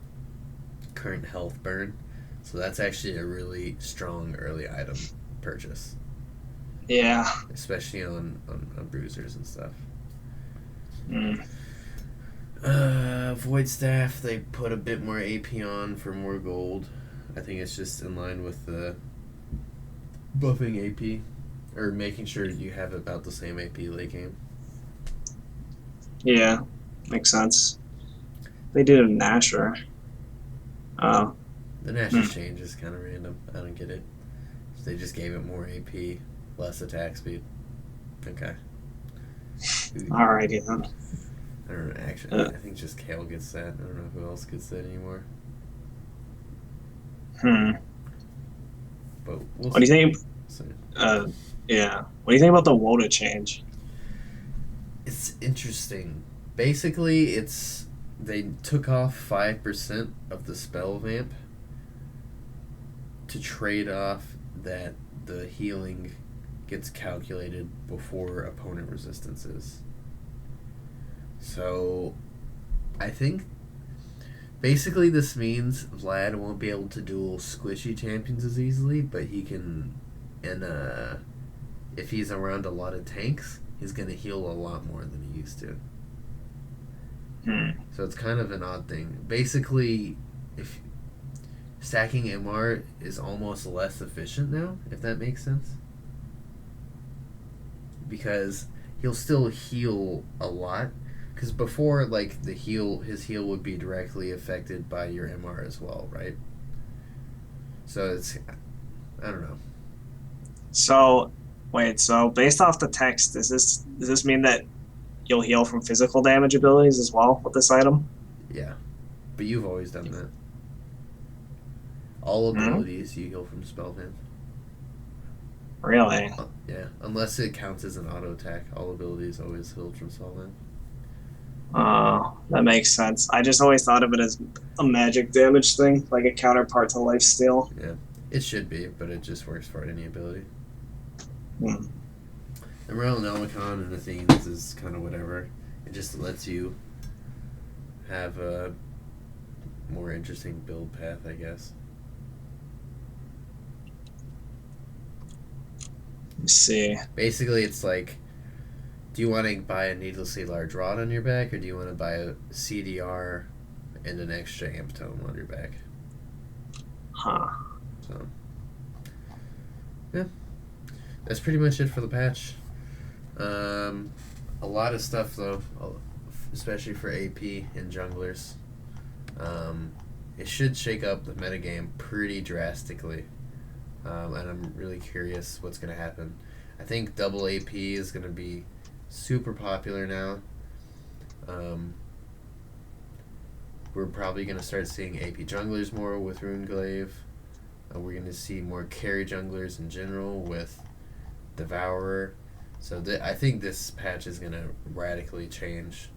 current health burn. So that's actually a really strong early item purchase, Yeah. especially on bruisers and stuff. Mm. Void Staff, they put a bit more AP on for more gold. I think it's just in line with the buffing AP, or making sure you have about the same AP late game. Yeah. Makes sense. They did a Nasher. Oh. The Nash's change is kind of random. I don't get it. They just gave it more AP, less attack speed. Okay. Alrighty then. I don't know, actually, I think just Kale gets that. I don't know who else gets that anymore. But we'll What do you think? see. Yeah. What do you think about the Woda change? It's interesting. Basically, they took off 5% of the spell vamp to trade off that the healing gets calculated before opponent resistances. So, I think basically this means Vlad won't be able to duel squishy champions as easily, but he can, and if he's around a lot of tanks, he's going to heal a lot more than he used to. So it's kind of an odd thing. Basically, if stacking MR is almost less efficient now, if that makes sense. Because he'll still heal a lot. Because before, like, his heal would be directly affected by your MR as well, right? So it's, I don't know. So, wait. So based off the text, does this mean that you'll heal from physical damage abilities as well with this item? Yeah, but you've always done that. All abilities you heal from spell vamp. Really? Yeah, unless it counts as an auto attack, all abilities always healed from spell vamp. That makes sense. I just always thought of it as a magic damage thing, like a counterpart to lifesteal. Yeah, it should be, but it just works for any ability. And Realm Elmicon and Athenes is kind of whatever. It just lets you have a more interesting build path, I guess. Let's see. Basically, it's like, do you want to buy a needlessly large rod on your back, or do you want to buy a CDR and an extra amp tome on your back? Huh. So, yeah. That's pretty much it for the patch. A lot of stuff, though, especially for AP and junglers. It should shake up the metagame pretty drastically. And I'm really curious what's going to happen. I think double AP is going to be super popular now. We're probably going to start seeing AP junglers more with Runeglaive. We're going to see more carry junglers in general with Devourer. So I think this patch is going to radically change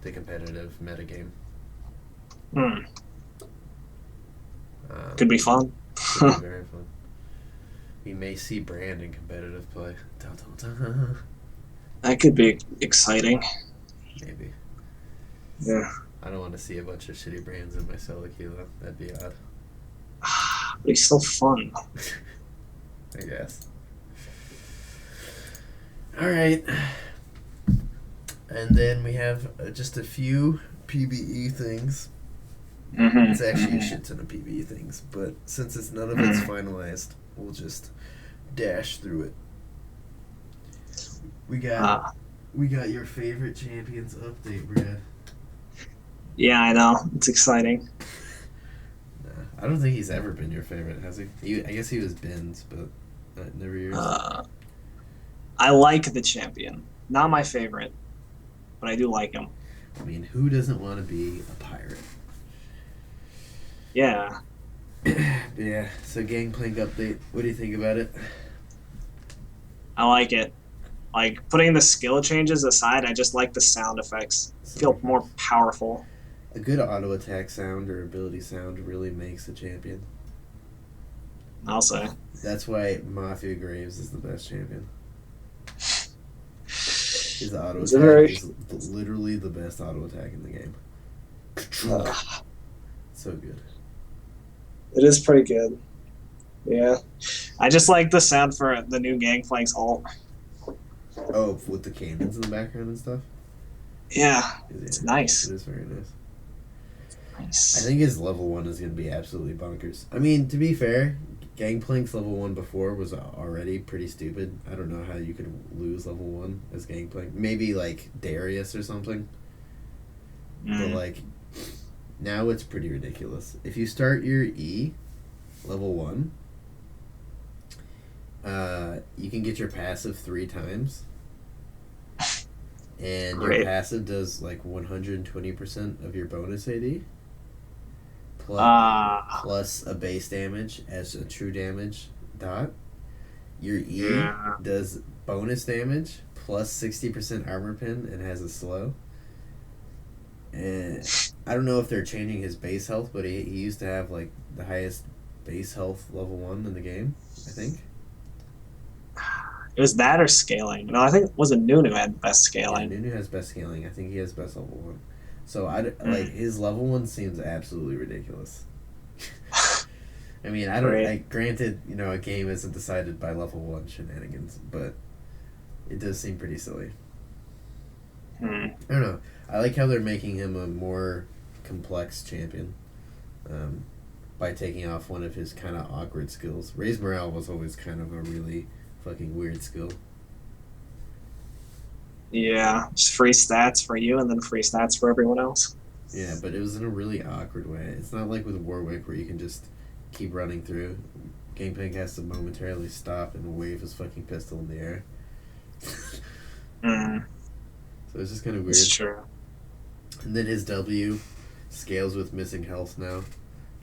the competitive metagame. Could be fun. Could be very fun. We may see Brand in competitive play. Dun, dun, dun. That could be exciting. Maybe. Yeah. I don't want to see a bunch of shitty Brands in my solo queue, though. That'd be odd. But he's still fun. I guess. Alright. And then we have just a few PvE things. It's actually a shit ton of PvE things, but since none of it's finalized, we'll just dash through it. We got your favorite champions update, Brad. Yeah, I know. It's exciting. Nah, I don't think he's ever been your favorite, has he? I guess he was Ben's, but never yours. I like the champion. Not my favorite, but I do like him. I mean, who doesn't want to be a pirate? Yeah. Yeah, so Gangplank update. What do you think about it? I like it. Like, putting the skill changes aside, I just like the sound effects. Feel more powerful. A good auto attack sound or ability sound really makes a champion. I'll say. That's why Mafia Graves is the best champion. His auto It's a attack very. is literally the best auto attack in the game. Uh, So good. it is pretty good. Yeah. I just like the sound for the new Gangplank's ult. Oh, with the cannons in the background and stuff? Yeah. Yeah, It's it nice. is very nice. I Nice. think his level 1 is going to be absolutely bonkers. I mean, to be fair, Gangplank's level 1 before was already pretty stupid. I don't know how you could lose level 1 as Gangplank. Maybe like Darius or something. But like, now it's pretty ridiculous. If you start your E, level 1, you can get your passive 3 times. And Great. your passive does like 120% of your bonus AD. Plus a base damage as a true damage dot. Your E does bonus damage plus 60% armor pin and has a slow. And I don't know if they're changing his base health, but he used to have like the highest base health level 1 in the game, I think. It was that or scaling. No, I think it was a Nunu had best scaling. Yeah, Nunu has best scaling. I think he has best level 1. So like his level 1 seems absolutely ridiculous. I mean, I don't. Like, granted, a game isn't decided by level 1 shenanigans, but it does seem pretty silly. I don't know. I like how they're making him a more complex champion, by taking off one of his kind of awkward skills. Raise Morale was always kind of a really fucking weird skill. Yeah, just free stats for you and then free stats for everyone else. Yeah, but it was in a really awkward way. It's not like with Warwick where you can just keep running through. Gangplank has to momentarily stop and wave his fucking pistol in the air. So it's just kind of weird. It's true. And then his W scales with missing health now,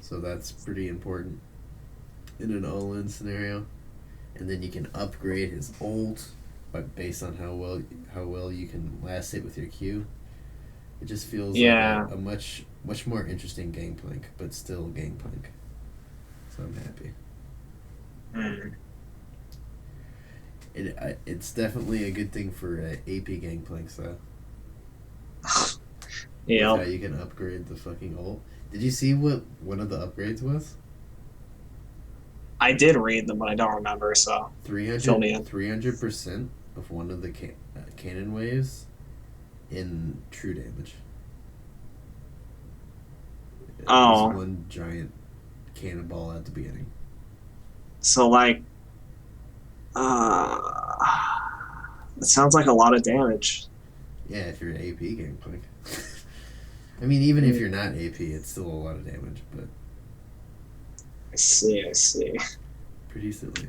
so that's pretty important in an all-in scenario. And then you can upgrade his ult, but based on how well you can last hit with your Q. It just feels like a much more interesting Gangplank, but still Gangplank. So I'm happy. It's definitely a good thing for AP Gangplanks though. Yeah. How you can upgrade the fucking ult. Did you see what one of the upgrades was? I did read them, but I don't remember. So 300% of one of the cannon waves in true damage. Oh. Just one giant cannonball at the beginning. So like, it sounds like a lot of damage. Yeah, if you're an AP Gangplank. I mean, even if you're not AP, it's still a lot of damage, but... I see. Pretty silly.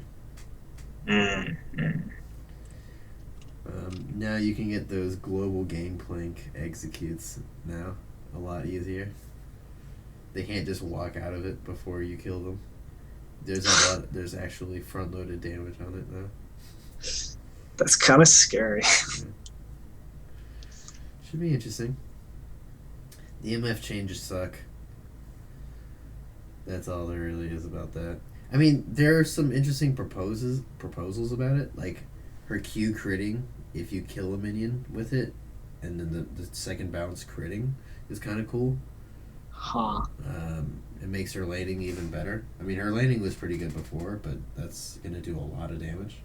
Now you can get those global Gangplank executes now a lot easier. They can't just walk out of it before you kill them. There's actually front-loaded damage on it now. That's kind of scary. Yeah. Should be interesting. The MF changes suck. That's all there really is about that. I mean, there are some interesting proposals about it, like her Q critting if you kill a minion with it, and then the second bounce critting is kind of cool. Huh. It makes her landing even better. I mean, her landing was pretty good before, but that's gonna do a lot of damage.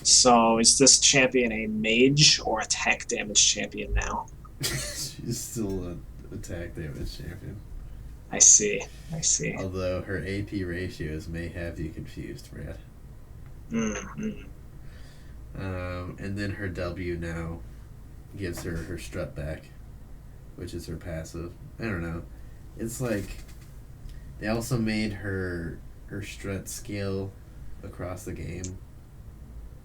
So is this champion a mage or attack damage champion now? She's still an attack damage champion. I see. Although her AP ratios may have you confused, Brad. And then her W now gives her strut back, which is her passive. I don't know. It's like they also made her strut scale across the game,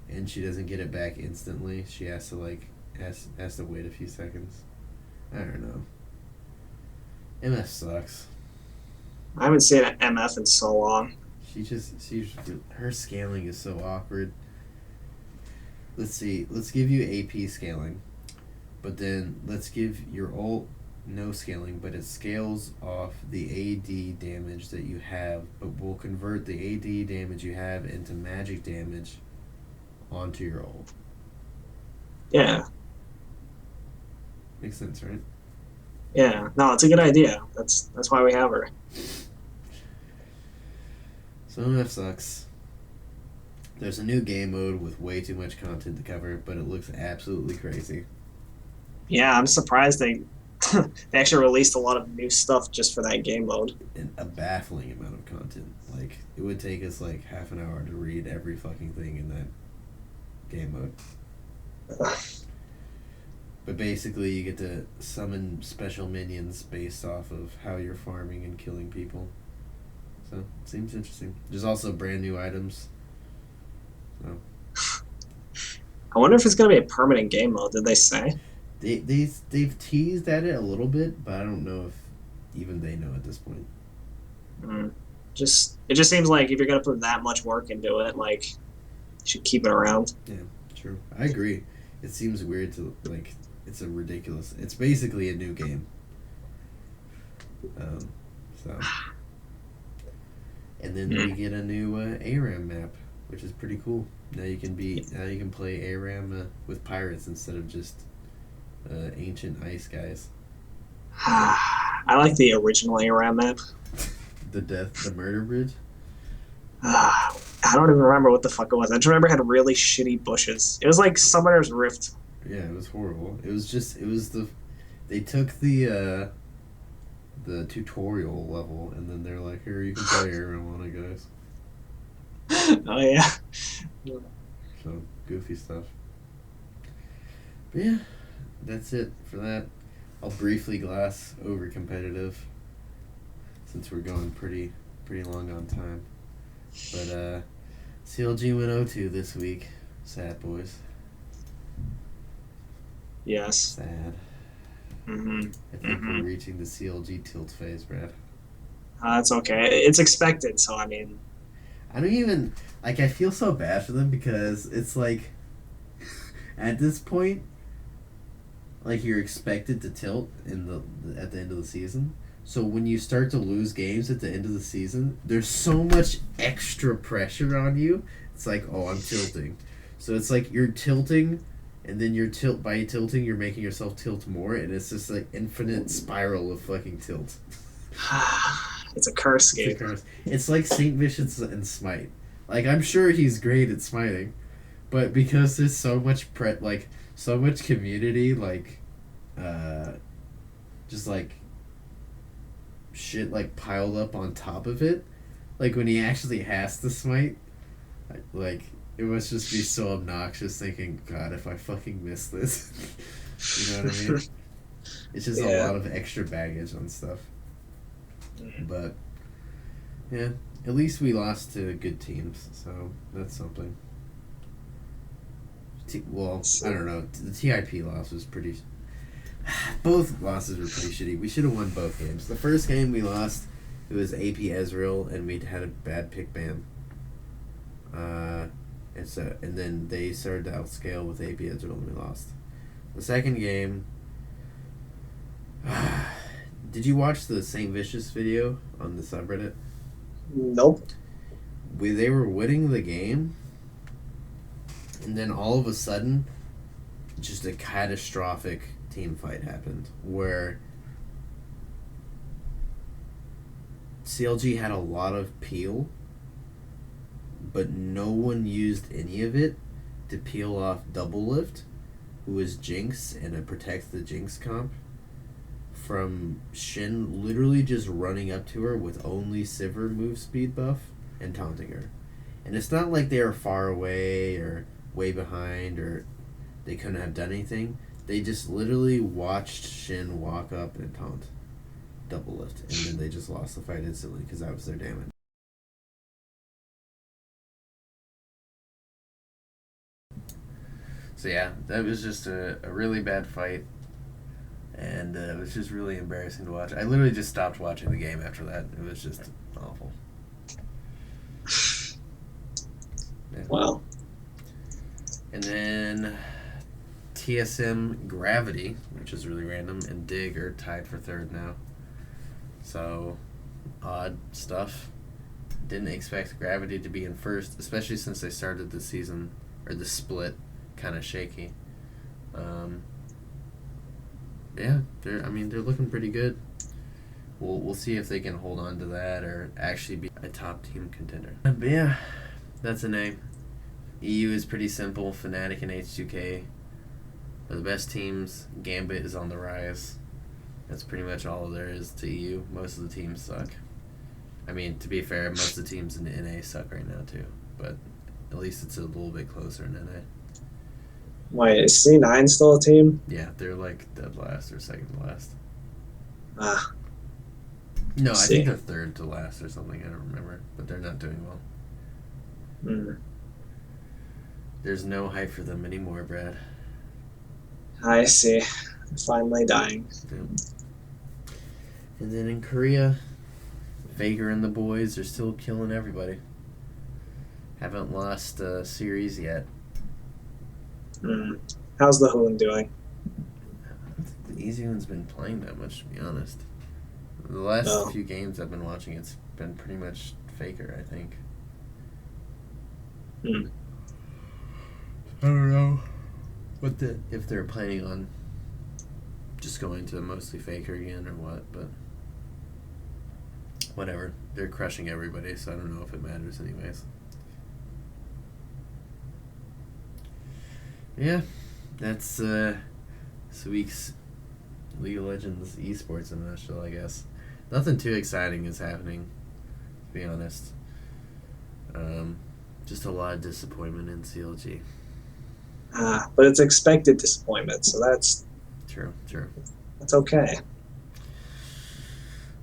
and she doesn't get it back instantly. She has to has to wait a few seconds. I don't know. MF sucks. I haven't seen an MF in so long. Her scaling is so awkward. Let's see. Let's give you AP scaling, but then let's give your ult no scaling, but it scales off the AD damage that you have, but will convert the AD damage you have into magic damage onto your ult. Yeah, Makes sense, right? yeah. No, it's a good idea. That's why we have her. So that sucks. There's a new game mode with way too much content to cover, but it looks absolutely crazy. Yeah, I'm surprised they actually released a lot of new stuff just for that game mode. And a baffling amount of content. Like, it would take us like half an hour to read every fucking thing in that game mode. But basically, you get to summon special minions based off of how you're farming and killing people. So, it seems interesting. There's also brand new items. So, I wonder if it's gonna be a permanent game mode. Did they say? they've teased at it a little bit, but I don't know if even they know at this point. Mm. It just seems like if you're gonna put that much work into it, like you should keep it around. Yeah, true. I agree. It seems weird to like. It's a ridiculous. It's basically a new game. Um, so, and then we get a new ARAM map, which is pretty cool. Now you can play ARAM with pirates instead of just ancient ice guys. I like the original ARAM map. The murder bridge. I don't even remember what the fuck it was. I just remember it had really shitty bushes. It was like Summoner's Rift. Yeah, it was horrible. They took the tutorial level and then they're like, here you can play ARAM on it, guys. Oh yeah. So goofy stuff. But yeah, that's it for that. I'll briefly glass over competitive since we're going pretty long on time. But CLG went 0-2 this week. Sad, boys. Yes. Sad. Mm-hmm. I think we're reaching the CLG tilt phase, Brad. That's okay. It's expected, so I mean. I don't even like. I feel so bad for them because it's like, at this point, like you're expected to tilt at the end of the season. So when you start to lose games at the end of the season, there's so much extra pressure on you. It's like, oh, I'm tilting. So it's like you're tilting, and then by tilting, you're making yourself tilt more, and it's just like infinite spiral of fucking tilt. It's a curse game. It's a curse. It's like Saint Vicious and Smite. Like, I'm sure he's great at smiting, but because there's so much so much community, just like shit like piled up on top of it, like when he actually has to smite, like it must just be so obnoxious thinking, God, if I fucking miss this. You know what I mean? It's just a lot of extra baggage on stuff. But yeah, at least we lost to good teams, so that's something. I don't know. The TIP loss was pretty. Both losses were pretty shitty. We should have won both games. The first game we lost, it was AP Ezreal, and we had a bad pick ban. And then they started to outscale with AP Ezreal, and we lost. The second game. Did you watch the Saint Vicious video on the subreddit? Nope. They were winning the game, and then all of a sudden, just a catastrophic team fight happened where CLG had a lot of peel, but no one used any of it to peel off Double Lift, who is Jinx and it protects the Jinx comp, from Shin literally just running up to her with only Sivir move speed buff and taunting her. And it's not like they were far away or way behind or they couldn't have done anything. They just literally watched Shin walk up and taunt Double Lift, and then they just lost the fight instantly because that was their damage. So yeah, that was just a really bad fight. And it was just really embarrassing to watch. I literally just stopped watching the game after that. It was just awful. Yeah. Wow. And then TSM, Gravity, which is really random, and Dig are tied for third now. So, odd stuff. Didn't expect Gravity to be in first, especially since they started the season, or the split, kind of shaky. Yeah, they're looking pretty good. We'll see if they can hold on to that or actually be a top team contender. But yeah, that's a name. EU is pretty simple. Fnatic and H2K are the best teams. Gambit is on the rise. That's pretty much all there is to EU. Most of the teams suck. I mean, to be fair, most of the teams in the NA suck right now too. But at least it's a little bit closer in NA. Wait, is C9 still a team? Yeah, they're like dead last or second to last. Ah. No, I think they're third to last or something. I don't remember. But they're not doing well. Mm. There's no hype for them anymore, Brad. I see. Finally dying. Yeah. And then in Korea, Faker and the boys are still killing everybody. Haven't lost a series yet. Mm. How's the Hoon doing? The Easy One's been playing that much, to be honest. The last few games I've been watching, it's been pretty much Faker, I think. Mm. I don't know if they're planning on just going to mostly Faker again or what, but whatever. They're crushing everybody, so I don't know if it matters anyways. Yeah, that's this week's League of Legends esports in a nutshell, I guess. Nothing too exciting is happening, to be honest. Just a lot of disappointment in CLG. But it's expected disappointment, so that's True. that's okay.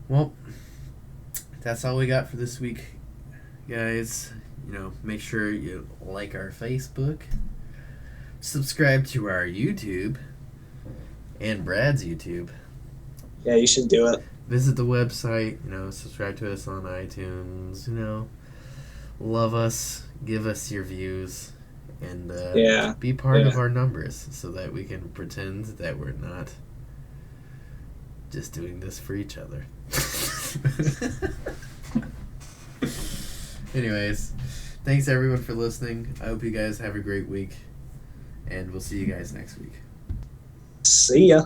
Well, that's all we got for this week, guys. Make sure you like our Facebook, subscribe to our YouTube, and Brad's YouTube. Yeah, you should do it. Visit the website, subscribe to us on iTunes, love us, give us your views, and be part of our numbers so that we can pretend that we're not just doing this for each other. Anyways, thanks everyone for listening. I hope you guys have a great week, and we'll see you guys next week. See ya.